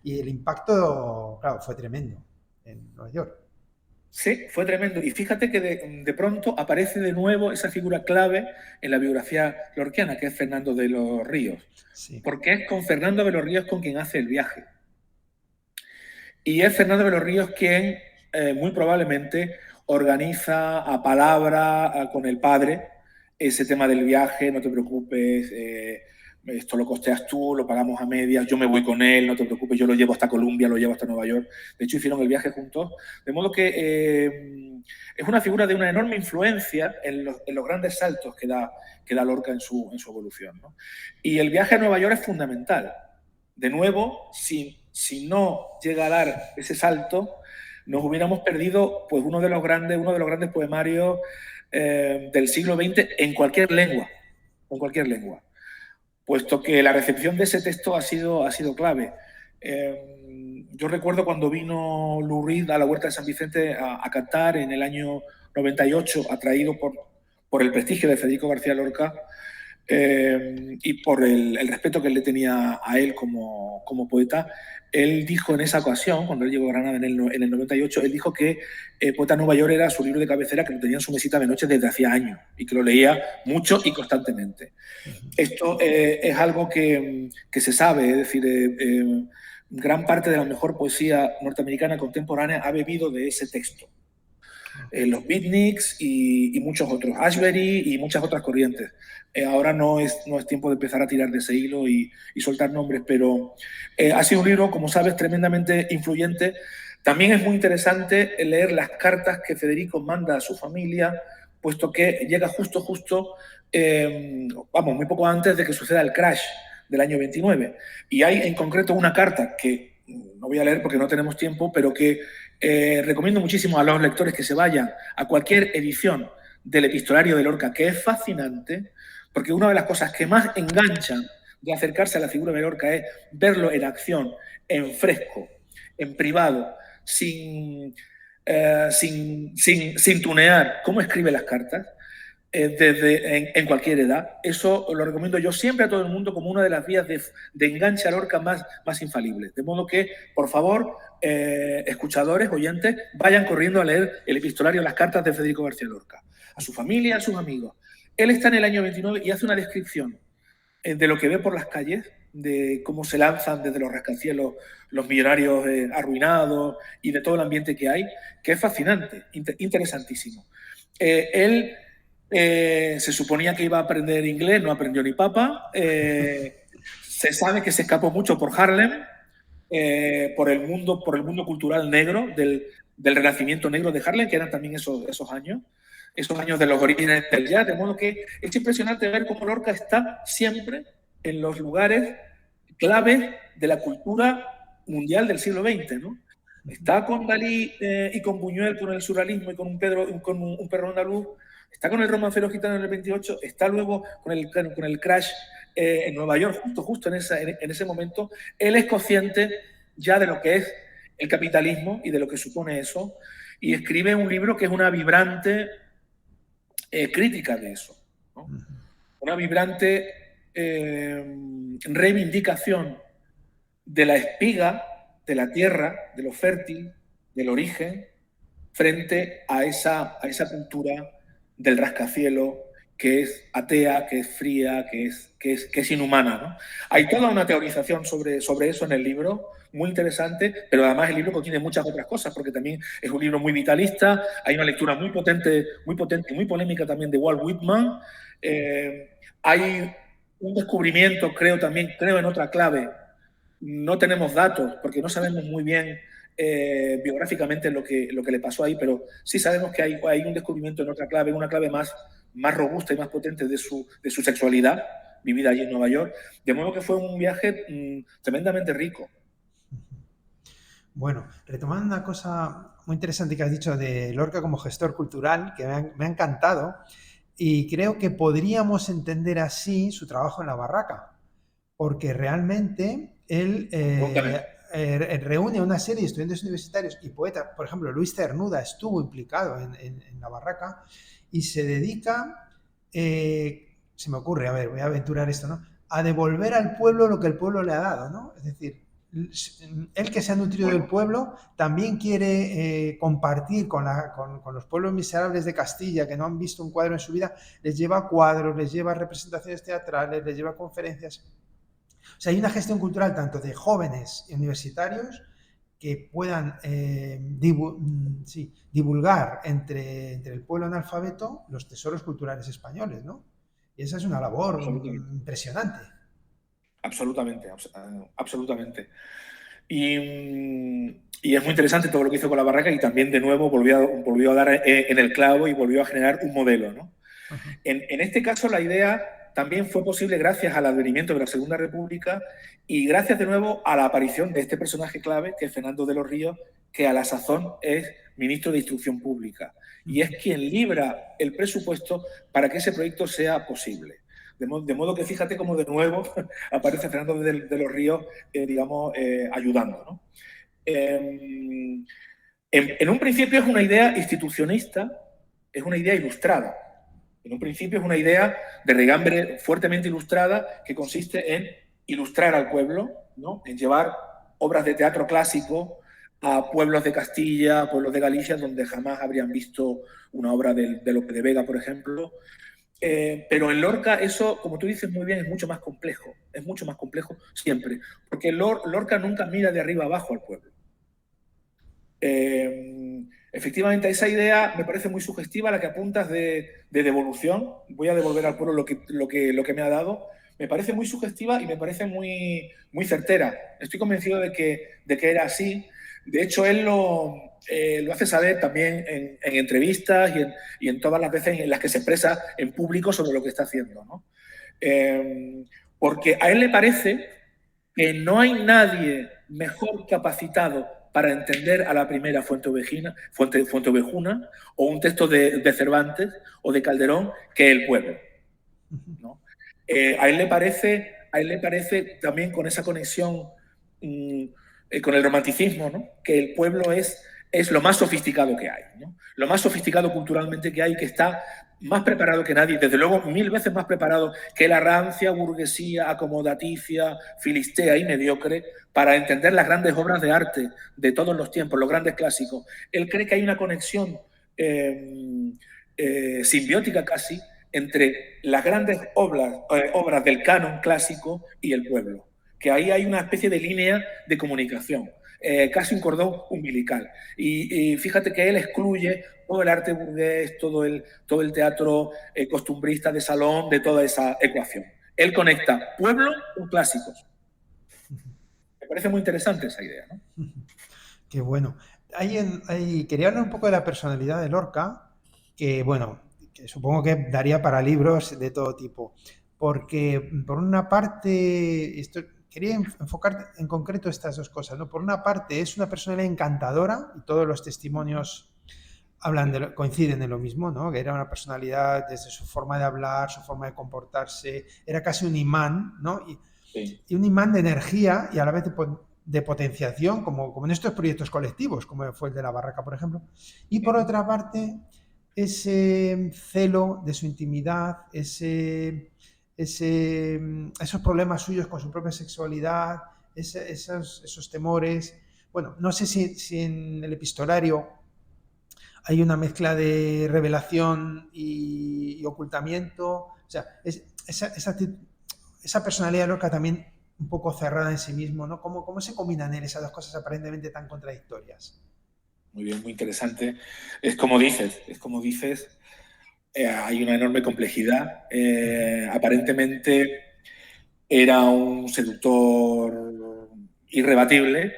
Y el impacto, claro, fue tremendo en Nueva York. Sí, fue tremendo. Y fíjate que de pronto aparece de nuevo esa figura clave en la biografía lorquiana, que es Fernando de los Ríos. Sí. Porque es con Fernando de los Ríos con quien hace el viaje. Y es Fernando de los Ríos quien muy probablemente organiza a palabra con el padre ese tema del viaje, no te preocupes, esto lo costeas tú, lo pagamos a medias, yo me voy con él, no te preocupes, yo lo llevo hasta Colombia, lo llevo hasta Nueva York. De hecho, hicieron el viaje juntos. De modo que es una figura de una enorme influencia en los grandes saltos que da Lorca en su evolución, ¿no? Y el viaje a Nueva York es fundamental. De nuevo, si no llega a dar ese salto, nos hubiéramos perdido pues, uno de los grandes poemarios del siglo XX en cualquier lengua. Puesto que la recepción de ese texto ha sido clave. Yo recuerdo cuando vino Lou Reed a la Huerta de San Vicente a cantar en el año 98, atraído por el prestigio de Federico García Lorca y por el respeto que él le tenía a él como poeta. Él dijo en esa ocasión, cuando él llegó a Granada en el 98, él dijo que Poeta Nueva York era su libro de cabecera, que lo tenía en su mesita de noche desde hacía años y que lo leía mucho y constantemente. Esto es algo que se sabe, es decir, gran parte de la mejor poesía norteamericana contemporánea ha bebido de ese texto. Los beatniks y muchos otros, Ashbery y muchas otras corrientes. Ahora no es tiempo de empezar a tirar de ese hilo y soltar nombres, pero ha sido un libro, como sabes, tremendamente influyente. También es muy interesante leer las cartas que Federico manda a su familia, puesto que llega justo, muy poco antes de que suceda el crash del año 29. Y hay en concreto una carta que no voy a leer porque no tenemos tiempo, pero que recomiendo muchísimo a los lectores que se vayan a cualquier edición del epistolario de Lorca, que es fascinante, porque una de las cosas que más enganchan de acercarse a la figura de Lorca es verlo en acción, en fresco, en privado, sin tunear cómo escribe las cartas. en cualquier edad. Eso lo recomiendo yo siempre a todo el mundo como una de las vías de enganche a Lorca más infalibles. De modo que, por favor, escuchadores, oyentes, vayan corriendo a leer el epistolario, las cartas de Federico García Lorca, a su familia, a sus amigos. Él está en el año 29 y hace una descripción de lo que ve por las calles, de cómo se lanzan desde los rascacielos los millonarios arruinados y de todo el ambiente que hay, que es fascinante, interesantísimo. Él se suponía que iba a aprender inglés, no aprendió ni papa. Se sabe que se escapó mucho por Harlem, por el mundo cultural negro, del renacimiento negro de Harlem, que eran también esos años de los orígenes del jazz, de modo que es impresionante ver cómo Lorca está siempre en los lugares claves de la cultura mundial del siglo XX, ¿no? Está con Dalí y con Buñuel, con el surrealismo y con un perro andaluz, está con el romancero gitano en el 28, está luego con el crash en Nueva York, justo en ese momento. Él es consciente ya de lo que es el capitalismo y de lo que supone eso, y escribe un libro que es una vibrante crítica de eso, ¿no? Una vibrante reivindicación de la espiga, de la tierra, de lo fértil, del origen, frente a esa cultura del rascacielos que es atea, que es fría, que es inhumana, ¿no? Hay toda una teorización sobre eso en el libro, muy interesante, pero además el libro contiene muchas otras cosas, porque también es un libro muy vitalista, hay una lectura muy potente y muy polémica también de Walt Whitman. Hay un descubrimiento, creo en otra clave. No tenemos datos, porque no sabemos muy bien biográficamente lo que le pasó ahí, pero sí sabemos que hay un descubrimiento en otra clave, una clave más robusta y más potente de su sexualidad, vivida allí en Nueva York. De modo que fue un viaje tremendamente rico. Bueno, retomando una cosa muy interesante que has dicho de Lorca como gestor cultural, que me ha encantado, y creo que podríamos entender así su trabajo en la barraca, porque realmente él reúne una serie de estudiantes universitarios y poetas. Por ejemplo, Luis Cernuda estuvo implicado en la barraca y se dedica, se me ocurre, a ver, voy a aventurar esto, ¿no?, a devolver al pueblo lo que el pueblo le ha dado, ¿no? Es decir, él, que se ha nutrido del pueblo, también quiere compartir con los pueblos miserables de Castilla, que no han visto un cuadro en su vida. Les lleva cuadros, les lleva representaciones teatrales, les lleva conferencias. O sea, hay una gestión cultural tanto de jóvenes y universitarios que puedan divulgar entre el pueblo analfabeto los tesoros culturales españoles, ¿no? Y esa es una labor impresionante. Absolutamente, absolutamente. Y es muy interesante todo lo que hizo con la barraca, y también de nuevo volvió a dar en el clavo y volvió a generar un modelo, ¿no? En este caso la idea también fue posible gracias al advenimiento de la Segunda República y gracias de nuevo a la aparición de este personaje clave, que es Fernando de los Ríos, que a la sazón es ministro de Instrucción Pública y es quien libra el presupuesto para que ese proyecto sea posible. De modo que fíjate cómo de nuevo aparece Fernando de los Ríos, ayudando, ¿no? En un principio es una idea institucionista, es una idea ilustrada. En un principio es una idea de regambre fuertemente ilustrada que consiste en ilustrar al pueblo, ¿no?, en llevar obras de teatro clásico a pueblos de Castilla, a pueblos de Galicia, donde jamás habrían visto una obra de Lope de Vega, por ejemplo. Pero en Lorca eso, como tú dices muy bien, es mucho más complejo siempre, porque Lorca nunca mira de arriba abajo al pueblo. Efectivamente, esa idea me parece muy sugestiva, la que apuntas de devolución. Voy a devolver al pueblo lo que me ha dado. Me parece muy sugestiva y me parece muy certera. Estoy convencido de que era así. De hecho, él lo hace saber también en entrevistas y en todas las veces en las que se expresa en público sobre lo que está haciendo, ¿no? Porque a él le parece que no hay nadie mejor capacitado para entender a la primera fuente ovejuna o un texto de Cervantes o de Calderón que el pueblo, ¿no? A él le parece también, con esa conexión con el romanticismo, ¿no?, que el pueblo es es lo más sofisticado que hay, ¿no? Lo más sofisticado culturalmente que hay, que está más preparado que nadie, desde luego 1000 veces más preparado que la rancia burguesía acomodaticia, filistea y mediocre para entender las grandes obras de arte de todos los tiempos, los grandes clásicos. Él cree que hay una conexión simbiótica casi entre las grandes obras del canon clásico y el pueblo, que ahí hay una especie de línea de comunicación. Casi un cordón umbilical. Y fíjate que él excluye todo el arte burgués, todo el teatro costumbrista de salón, de toda esa ecuación. Él conecta pueblo con clásicos. Me parece muy interesante esa idea, ¿no? Qué bueno. Quería hablar un poco de la personalidad de Lorca, que bueno, que supongo que daría para libros de todo tipo. Porque por una parte, quería enfocar en concreto estas dos cosas, ¿no? Por una parte, es una personalidad encantadora y todos los testimonios coinciden en lo mismo, ¿no? Que era una personalidad desde su forma de hablar, su forma de comportarse, era casi un imán, ¿no? Y un imán de energía y a la vez de potenciación, como en estos proyectos colectivos, como fue el de la Barraca, por ejemplo. Y por otra parte, ese celo de su intimidad, esos problemas suyos con su propia sexualidad, esos temores. Bueno, no sé si en el epistolario hay una mezcla de revelación y ocultamiento. O sea, esa personalidad de Lorca también un poco cerrada en sí mismo, ¿no? ¿Cómo se combinan en esas dos cosas aparentemente tan contradictorias? Muy bien, muy interesante. Es como dices, hay una enorme complejidad. Aparentemente era un seductor irrebatible.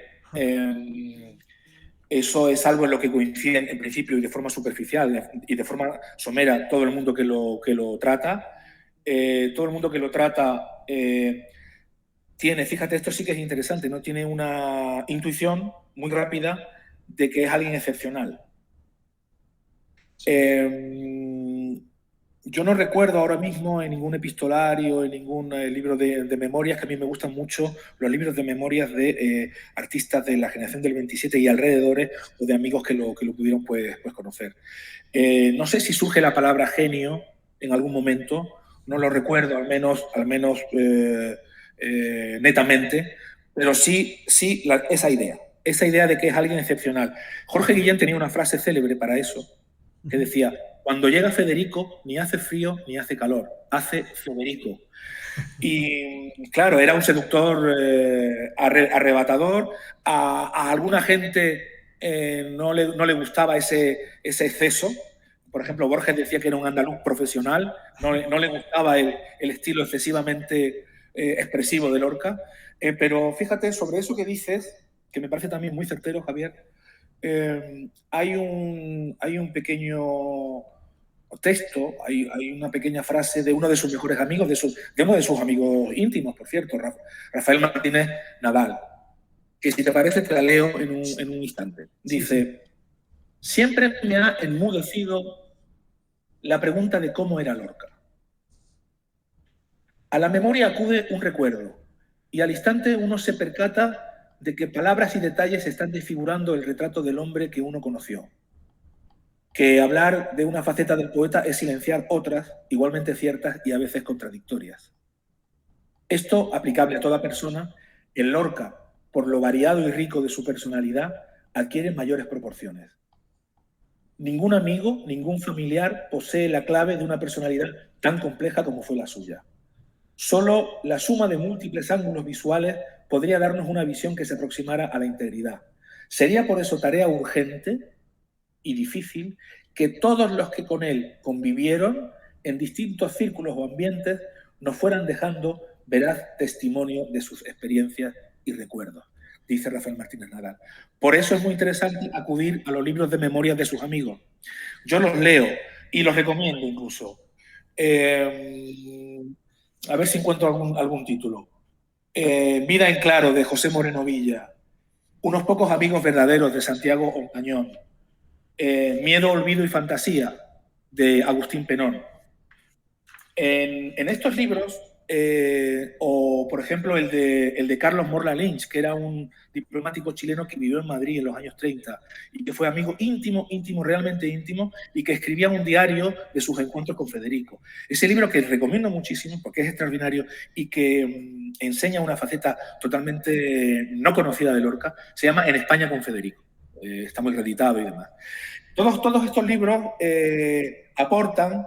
Eso es algo en lo que coinciden en principio y de forma superficial y de forma somera todo el mundo que lo trata. Todo el mundo que lo trata tiene, fíjate, esto sí que es interesante, ¿no? Tiene una intuición muy rápida de que es alguien excepcional. Yo no recuerdo ahora mismo en ningún epistolario, en ningún libro de memorias, que a mí me gustan mucho los libros de memorias de artistas de la generación del 27 y alrededores, o de amigos que lo pudieron pues conocer. No sé si surge la palabra genio en algún momento, no lo recuerdo al menos netamente, pero sí esa idea de que es alguien excepcional. Jorge Guillén tenía una frase célebre para eso, que decía: cuando llega Federico, ni hace frío ni hace calor, hace Federico. Y claro, era un seductor arrebatador. A alguna gente no le gustaba ese exceso. Por ejemplo, Borges decía que era un andaluz profesional, no le gustaba el estilo excesivamente expresivo de Lorca. Pero fíjate, sobre eso que dices, que me parece también muy certero, Javier, hay un pequeño texto, hay una pequeña frase de uno de sus mejores amigos, de uno de sus amigos íntimos, por cierto, Rafael Martínez Nadal, que si te parece te la leo en un instante. Dice: siempre me ha enmudecido la pregunta de cómo era Lorca. A la memoria acude un recuerdo y al instante uno se percata de que palabras y detalles están desfigurando el retrato del hombre que uno conoció. Que hablar de una faceta del poeta es silenciar otras, igualmente ciertas y a veces contradictorias. Esto, aplicable a toda persona, en Lorca, por lo variado y rico de su personalidad, adquiere mayores proporciones. Ningún amigo, ningún familiar posee la clave de una personalidad tan compleja como fue la suya. Solo la suma de múltiples ángulos visuales podría darnos una visión que se aproximara a la integridad. Sería por eso tarea urgente y difícil que todos los que con él convivieron en distintos círculos o ambientes nos fueran dejando veraz testimonio de sus experiencias y recuerdos, dice Rafael Martínez Nadal. Por eso es muy interesante acudir a los libros de memorias de sus amigos. Yo los leo y los recomiendo incluso. A ver si encuentro algún título. Vida en claro, de José Moreno Villa. Unos pocos amigos verdaderos, de Santiago Ontañón. Miedo, olvido y fantasía, de Agustín Penón. En estos libros o, por ejemplo, el de Carlos Morla Lynch, que era un diplomático chileno que vivió en Madrid en los años 30 y que fue amigo íntimo, íntimo, realmente íntimo, y que escribía un diario de sus encuentros con Federico. Ese libro que recomiendo muchísimo porque es extraordinario y que enseña una faceta totalmente no conocida de Lorca, se llama En España con Federico. Está muy reeditado y demás. Todos estos libros aportan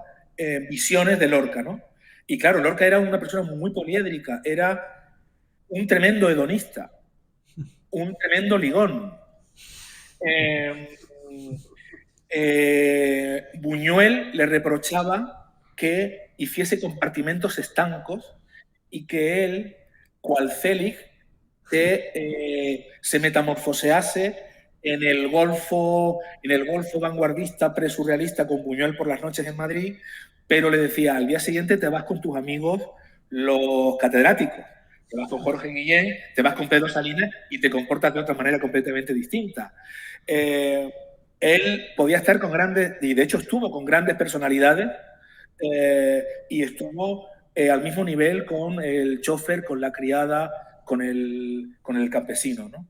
visiones de Lorca, ¿no? Y claro, Lorca era una persona muy poliédrica, era un tremendo hedonista, un tremendo ligón. Buñuel le reprochaba que hiciese compartimentos estancos y que él, cual Celig, se metamorfosease en el golfo vanguardista presurrealista con Buñuel por las noches en Madrid, pero le decía, al día siguiente te vas con tus amigos los catedráticos, te vas con Jorge Guillén, te vas con Pedro Salinas y te comportas de otra manera completamente distinta. Él podía estar con grandes, y de hecho estuvo con grandes personalidades, y estuvo al mismo nivel con el chofer, con la criada, con el campesino, ¿no?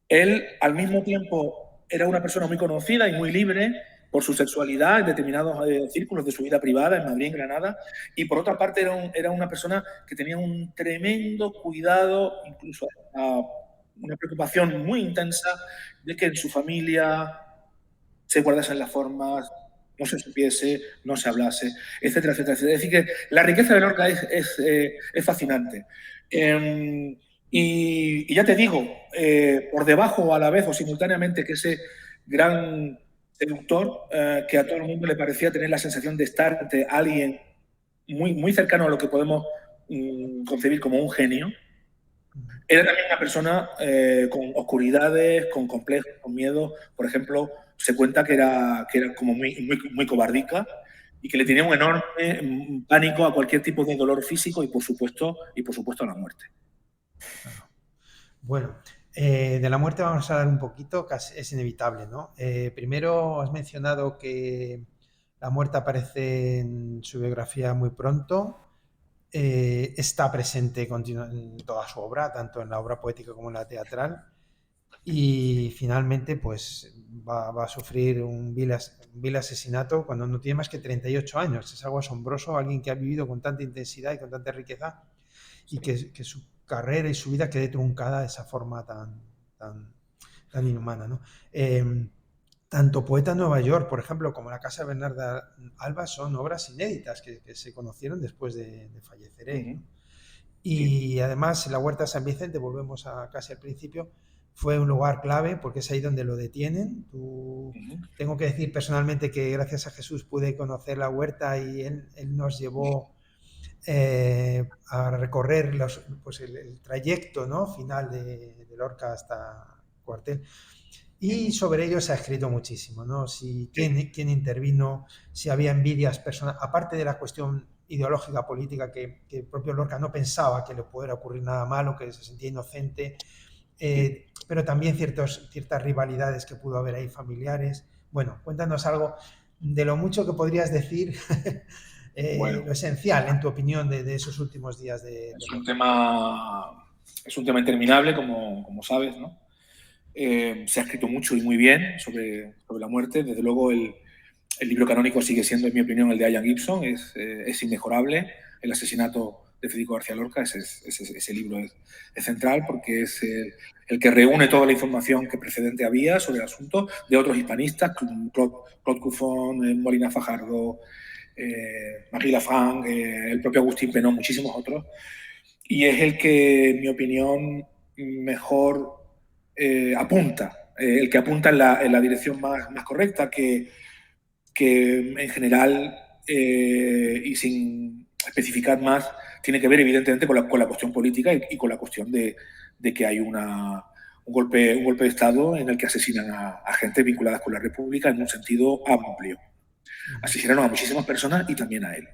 Él, al mismo tiempo, era una persona muy conocida y muy libre por su sexualidad en determinados círculos de su vida privada en Madrid, en Granada, y por otra parte era una persona que tenía un tremendo cuidado, incluso una preocupación muy intensa de que en su familia se guardasen las formas, no se supiese, no se hablase, etcétera, etcétera, etcétera. Es decir, que la riqueza de Lorca es fascinante. Y ya te digo, por debajo a la vez o simultáneamente que ese gran seductor, que a todo el mundo le parecía tener la sensación de estar ante alguien muy, muy cercano a lo que podemos concebir como un genio, era también una persona con oscuridades, con complejos, con miedo. Por ejemplo, se cuenta que era como muy cobardica y que le tenía un enorme pánico a cualquier tipo de dolor físico y por supuesto a la muerte. Bueno, de la muerte vamos a hablar un poquito, casi es inevitable, ¿no? Primero has mencionado que la muerte aparece en su biografía muy pronto. Está presente en toda su obra, tanto en la obra poética como en la teatral, y finalmente pues va a sufrir un vil asesinato cuando no tiene más que 38 años. Es algo asombroso, alguien que ha vivido con tanta intensidad y con tanta riqueza y que su carrera y su vida quede truncada de esa forma tan inhumana, ¿no? Tanto Poeta en Nueva York, por ejemplo, como La Casa de Bernarda Alba son obras inéditas que se conocieron después de fallecer él, ¿no? Y además, la Huerta de San Vicente, volvemos casi al principio, fue un lugar clave porque es ahí donde lo detienen. Tengo que decir personalmente que gracias a Jesús pude conocer la Huerta y él nos llevó a recorrer el trayecto, ¿no?, final de Lorca hasta el cuartel. Y sobre ello se ha escrito muchísimo, ¿no? ¿Quién intervino? Si había envidias personales, aparte de la cuestión ideológica, política, que el propio Lorca no pensaba que le pudiera ocurrir nada malo, que se sentía inocente, pero también ciertas rivalidades que pudo haber ahí familiares. Bueno, cuéntanos algo de lo mucho que podrías decir, lo esencial, en tu opinión, de esos últimos días es un tema interminable, como sabes, ¿no? Se ha escrito mucho y muy bien sobre la muerte. Desde luego el libro canónico sigue siendo, en mi opinión, el de Ian Gibson. Es inmejorable. El asesinato de Federico García Lorca, ese libro es central porque es el que reúne toda la información que precedente había sobre el asunto de otros hispanistas, Claude Cuffon, Molina Fajardo, Marie Lafranc, el propio Agustín Penón, muchísimos otros. Y es el que, en mi opinión, mejor apunta, el que apunta en la dirección más correcta, que en general, y sin especificar más, tiene que ver evidentemente con la cuestión política y con la cuestión de que hay un golpe de Estado en el que asesinan a gente vinculada con la República en un sentido amplio. Asesinaron a muchísimas personas y también a él.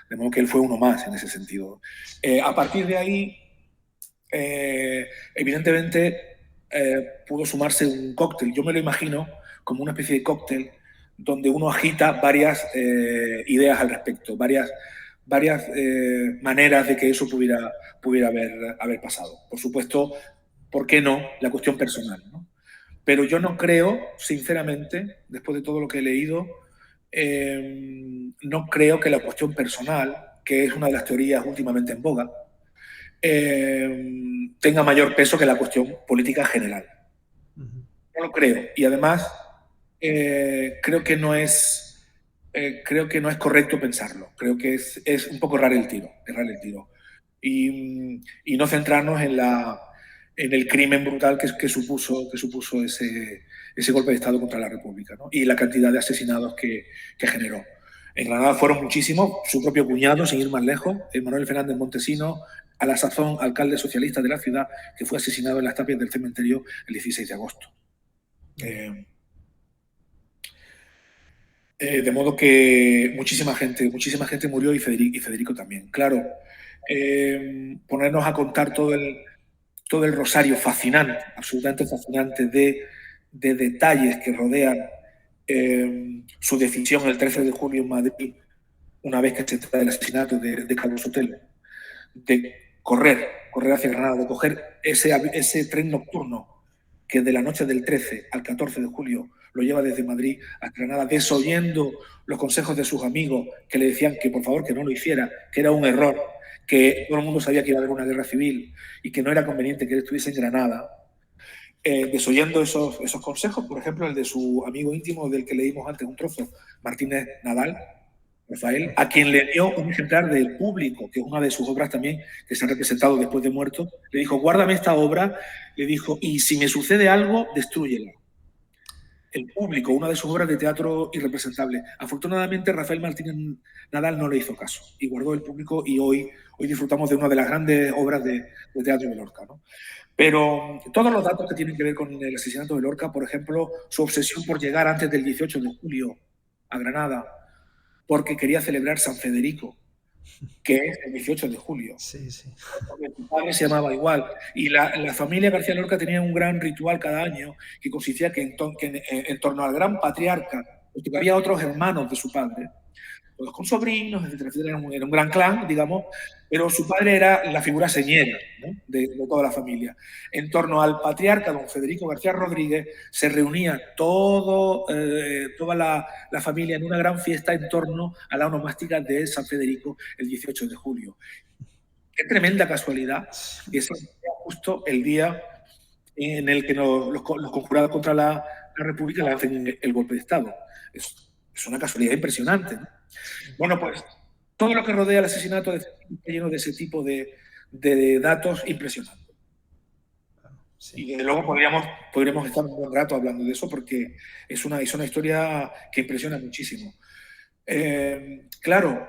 De modo que él fue uno más en ese sentido. A partir de ahí, evidentemente, pudo sumarse un cóctel. Yo me lo imagino como una especie de cóctel donde uno agita varias ideas al respecto, varias maneras de que eso pudiera haber pasado. Por supuesto, ¿por qué no? La cuestión personal, ¿no? Pero yo no creo, sinceramente, después de todo lo que he leído, no creo que la cuestión personal, que es una de las teorías últimamente en boga, tenga mayor peso que la cuestión política general. No lo creo. Y además, creo que no es correcto pensarlo. Creo que es un poco errar el tiro. Y no centrarnos en el crimen brutal que supuso ese golpe de Estado contra la República, ¿no? Y la cantidad de asesinados que generó. En Granada fueron muchísimos, su propio cuñado, sin ir más lejos, Manuel Fernández Montesinos, a la sazón alcalde socialista de la ciudad, que fue asesinado en las tapias del cementerio el 16 de agosto. De modo que muchísima gente murió y Federico también. Claro, ponernos a contar todo el rosario fascinante, absolutamente fascinante, de detalles que rodean su decisión el 13 de julio en Madrid, una vez que se trata del asesinato de Carlos Sotelo, de correr hacia Granada, de coger ese tren nocturno que de la noche del 13 al 14 de julio lo lleva desde Madrid a Granada, desoyendo los consejos de sus amigos que le decían que por favor que no lo hiciera, que era un error, que todo el mundo sabía que iba a haber una guerra civil y que no era conveniente que él estuviese en Granada, desoyendo esos consejos, por ejemplo el de su amigo íntimo del que leímos antes un trozo, Martínez Nadal, Rafael, a quien le dio un ejemplar del Público, que es una de sus obras también que se han representado después de muerto. Le dijo, guárdame esta obra, le dijo, y si me sucede algo, destrúyela. El Público, una de sus obras de teatro irrepresentable. Afortunadamente, Rafael Martínez Nadal no le hizo caso y guardó el Público, y hoy disfrutamos de una de las grandes obras de teatro de Lorca, ¿no? Pero todos los datos que tienen que ver con el asesinato de Lorca, por ejemplo, su obsesión por llegar antes del 18 de julio a Granada, porque quería celebrar San Federico, que es el 18 de julio. Sí, sí. Porque su padre se llamaba igual. Y la familia García Lorca tenía un gran ritual cada año que consistía que en torno al gran patriarca, porque había otros hermanos de su padre, todos con sobrinos, etcétera, etcétera, era un gran clan, digamos, pero su padre era la figura señera, ¿no? de toda la familia. En torno al patriarca, don Federico García Rodríguez, se reunía toda la familia en una gran fiesta en torno a la onomástica de San Federico el 18 de julio. Qué tremenda casualidad que ese sea justo el día en el que los conjurados contra la República lancen el golpe de Estado. Es una casualidad impresionante, ¿no? Bueno, pues todo lo que rodea el asesinato está lleno de ese tipo de datos impresionantes. Sí. Y desde luego podríamos estar un buen rato hablando de eso, porque es una historia que impresiona muchísimo. Claro,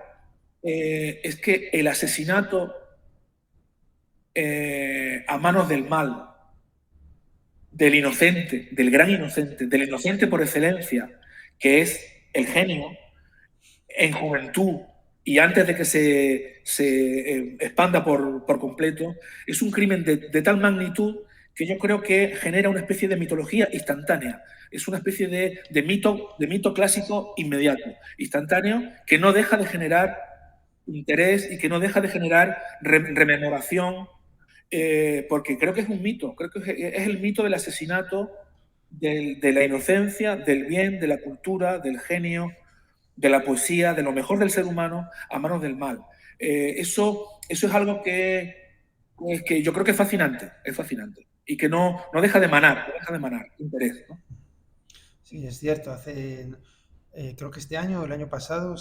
es que el asesinato a manos del mal, del inocente, del gran inocente, del inocente por excelencia, que es el genio, en juventud y antes de que se expanda por completo, es un crimen de tal magnitud que yo creo que genera una especie de mitología instantánea. Es una especie de mito clásico inmediato, instantáneo, que no deja de generar interés y que no deja de generar rememoración, porque creo que es un mito, creo que es el mito del asesinato, de la inocencia, del bien, de la cultura, del genio, de la poesía, de lo mejor del ser humano a manos del mal. Eso es algo que yo creo que es fascinante y que no deja de manar interés, ¿no? Sí, es cierto. Creo que este año o el año pasado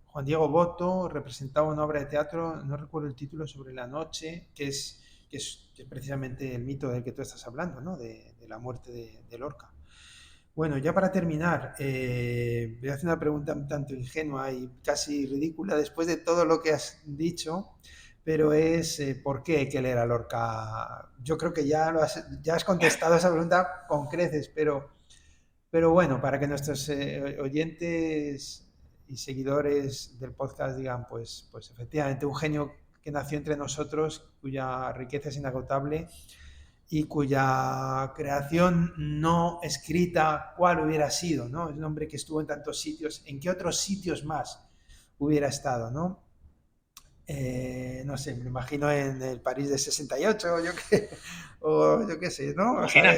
Juan Diego Boto representaba una obra de teatro, no recuerdo el título, sobre la noche, que es precisamente el mito del que tú estás hablando, ¿no? De la muerte de Lorca. Bueno, ya para terminar, voy a hacer una pregunta un tanto ingenua y casi ridícula después de todo lo que has dicho, pero es ¿por qué hay que leer a Lorca? Yo creo que ya has contestado esa pregunta con creces, pero bueno, para que nuestros oyentes y seguidores del podcast digan, pues efectivamente, un genio que nació entre nosotros, cuya riqueza es inagotable y cuya creación no escrita, ¿cuál hubiera sido? ¿No? Es un hombre que estuvo en tantos sitios, ¿en qué otros sitios más hubiera estado? ¿No? no sé, me lo imagino en el París de 68, o yo qué sé, ¿no? O sea,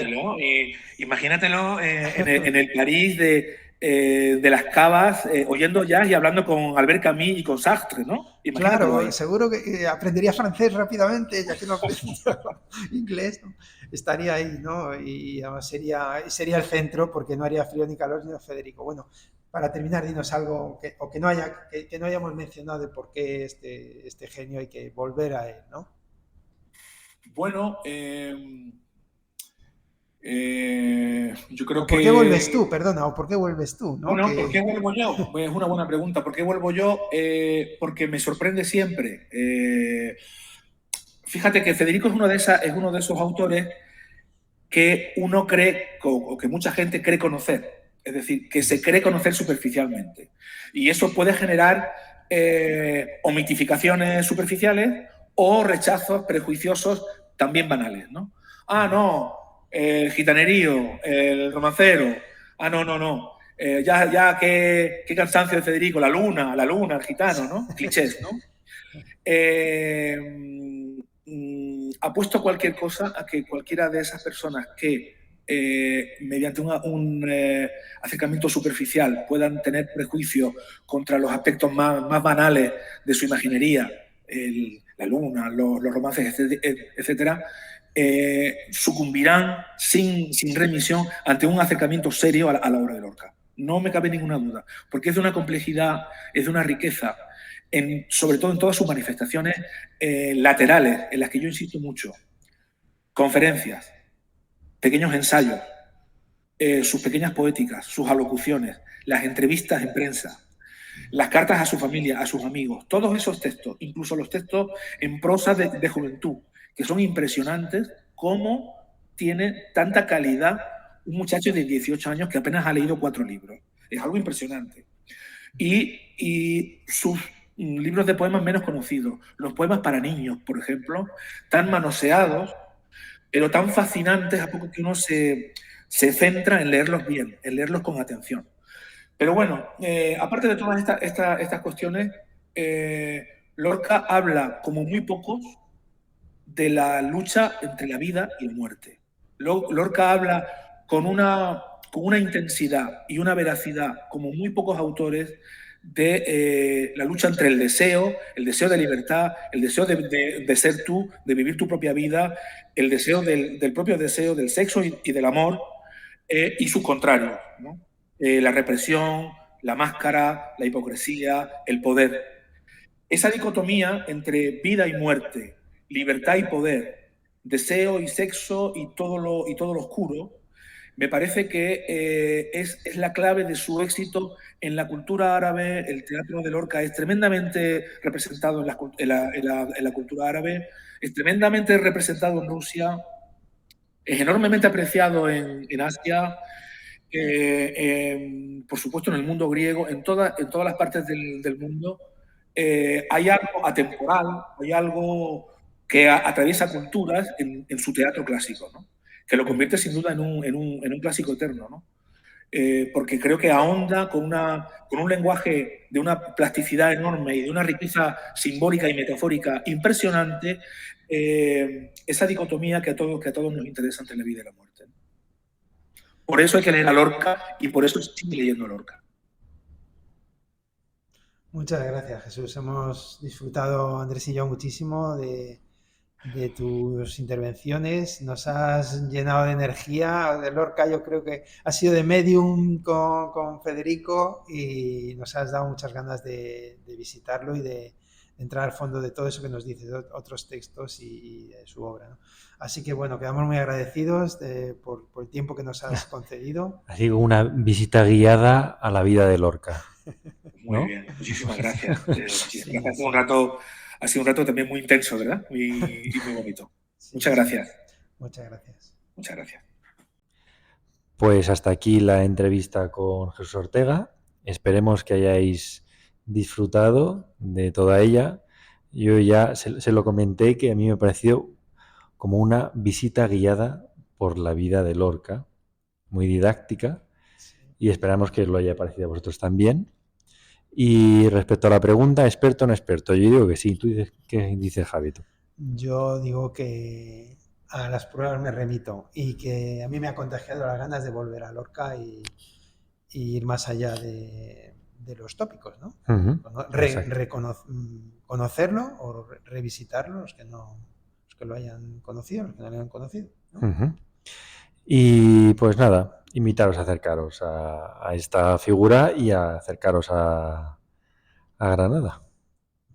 Imagínatelo en el París de las cavas, oyendo jazz y hablando con Albert Camus y con Sartre, ¿no? Imagínatelo claro, ahí. seguro que aprendería francés rápidamente, ya que no aprendía inglés, ¿no? Estaría ahí, ¿no? Y además sería el centro, porque no haría frío ni calor, ni Federico. Bueno, para terminar, dinos algo que no hayamos mencionado de por qué este genio hay que volver a él, ¿no? Bueno, yo O creo por qué vuelves que... tú, perdona, o por qué vuelves tú, ¿no? Bueno, ¿por qué vuelvo yo? Pues es una buena pregunta. ¿Por qué vuelvo yo? Porque me sorprende siempre. Fíjate que Federico es uno de esos autores que uno cree, o que mucha gente cree conocer. Es decir, que se cree conocer superficialmente. Y eso puede generar o mitificaciones superficiales o rechazos prejuiciosos también banales, ¿no? Ah, no, el gitanerío, el romancero. Ah, no, no, no. Qué cansancio de Federico, la luna, el gitano, ¿no? Clichés, ¿no? Apuesto cualquier cosa a que cualquiera de esas personas que mediante un acercamiento superficial puedan tener prejuicios contra los aspectos más banales de su imaginería, la luna, los romances, etcétera, sucumbirán sin remisión ante un acercamiento serio a la obra de Lorca. No me cabe ninguna duda, porque es de una complejidad, es de una riqueza, sobre todo en todas sus manifestaciones laterales, en las que yo insisto mucho. Conferencias, pequeños ensayos, sus pequeñas poéticas, sus alocuciones, las entrevistas en prensa, las cartas a su familia, a sus amigos, todos esos textos, incluso los textos en prosa de juventud, que son impresionantes, cómo tiene tanta calidad un muchacho de 18 años que apenas ha leído 4 libros. Es algo impresionante. Y sus libros de poemas menos conocidos, los poemas para niños, por ejemplo, tan manoseados, pero tan fascinantes a poco que uno se centra en leerlos bien, en leerlos con atención. Pero bueno, aparte de todas estas cuestiones, Lorca habla, como muy pocos, de la lucha entre la vida y la muerte. Lorca habla con una intensidad y una veracidad, como muy pocos autores, de la lucha entre el deseo de libertad, el deseo de ser tú, de vivir tu propia vida, el deseo del propio deseo del sexo y del amor, y sus contrarios, ¿no? La represión, la máscara, la hipocresía, el poder. Esa dicotomía entre vida y muerte, libertad y poder, deseo y sexo y todo lo oscuro, me parece que es la clave de su éxito en la cultura árabe. El teatro de Lorca es tremendamente representado en la cultura árabe, es tremendamente representado en Rusia, es enormemente apreciado en Asia, por supuesto en el mundo griego, en todas las partes del mundo. Hay algo atemporal, hay algo que atraviesa culturas en su teatro clásico, ¿no? Que lo convierte sin duda en un clásico eterno, ¿no? Porque creo que ahonda con un lenguaje de una plasticidad enorme y de una riqueza simbólica y metafórica impresionante, esa dicotomía que a todos nos interesa entre la vida y la muerte. Por eso hay que leer a Lorca y por eso estoy leyendo a Lorca. Muchas gracias, Jesús. Hemos disfrutado, Andrés y yo, muchísimo de tus intervenciones. Nos has llenado de energía. De Lorca, yo creo que has sido de medium con Federico y nos has dado muchas ganas de visitarlo y de entrar al fondo de todo eso que nos dice, de otros textos y de su obra, ¿no? Así que bueno, quedamos muy agradecidos por el tiempo que nos has concedido. Así como una visita guiada a la vida de Lorca. Muy ¿no? bien, muchísimas gracias. Muchísimas gracias. Ha sido un rato también muy intenso, ¿verdad? Y muy bonito. Muchas gracias. Muchas gracias. Muchas gracias. Pues hasta aquí la entrevista con Jesús Ortega. Esperemos que hayáis disfrutado de toda ella. Yo ya se lo comenté que a mí me pareció como una visita guiada por la vida de Lorca, muy didáctica, y esperamos que os lo haya parecido a vosotros también. Y respecto a la pregunta, experto o no experto, yo digo que sí. ¿Tú dices qué dices, Javi? Tú? Yo digo que a las pruebas me remito y que a mí me ha contagiado las ganas de volver a Lorca y ir más allá de los tópicos, ¿no? Exacto. Conocerlo o revisitarlo, los que lo hayan conocido, los que no lo hayan conocido, ¿no? Ujú. Y pues nada, invitaros a acercaros a esta figura y a acercaros a Granada.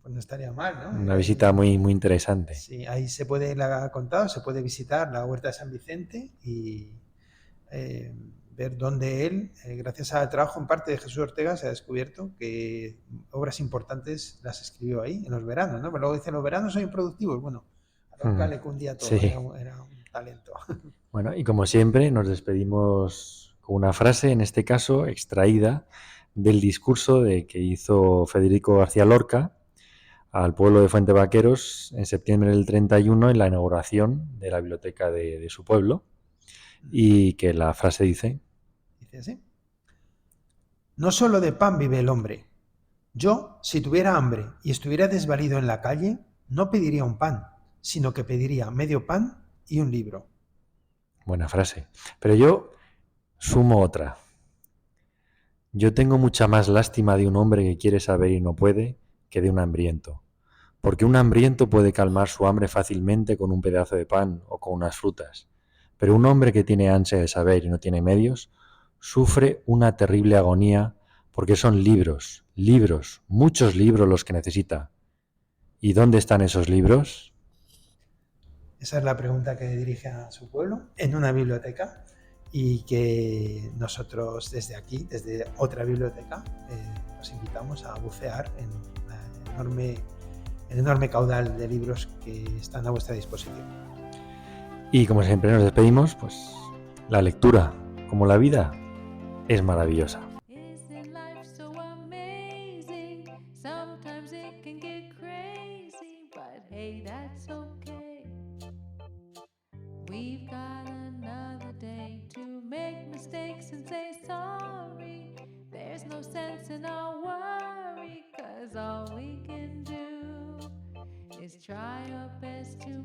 Pues no estaría mal, ¿no? Una visita muy, muy interesante. Sí, ahí se puede, la ha contado, se puede visitar la Huerta de San Vicente y ver dónde él, gracias al trabajo en parte de Jesús Ortega, se ha descubierto que obras importantes las escribió ahí en los veranos, ¿no? Pero luego dice, los veranos son improductivos. Bueno, a Lorca le cundía todo, Sí. era un talento. Bueno, y como siempre, nos despedimos con una frase, en este caso, extraída del discurso que hizo Federico García Lorca al pueblo de Fuente Vaqueros en septiembre del 31 en la inauguración de la biblioteca de su pueblo, y que la frase dice... Dice así: no solo de pan vive el hombre. Yo, si tuviera hambre y estuviera desvalido en la calle, no pediría un pan, sino que pediría medio pan y un libro. Buena frase. Pero yo sumo otra. Yo tengo mucha más lástima de un hombre que quiere saber y no puede que de un hambriento. Porque un hambriento puede calmar su hambre fácilmente con un pedazo de pan o con unas frutas. Pero un hombre que tiene ansia de saber y no tiene medios, sufre una terrible agonía porque son libros, libros, muchos libros los que necesita. ¿Y dónde están esos libros? Esa es la pregunta que dirige a su pueblo en una biblioteca y que nosotros desde aquí, desde otra biblioteca, os invitamos a bucear en el enorme caudal de libros que están a vuestra disposición. Y como siempre nos despedimos, pues la lectura, como la vida, es maravillosa. Isn't life so amazing? Sometimes it can get crazy, but hey, that's okay. We've got another day to make mistakes and say sorry. There's no sense in our worry, 'cause all we can do is try our best to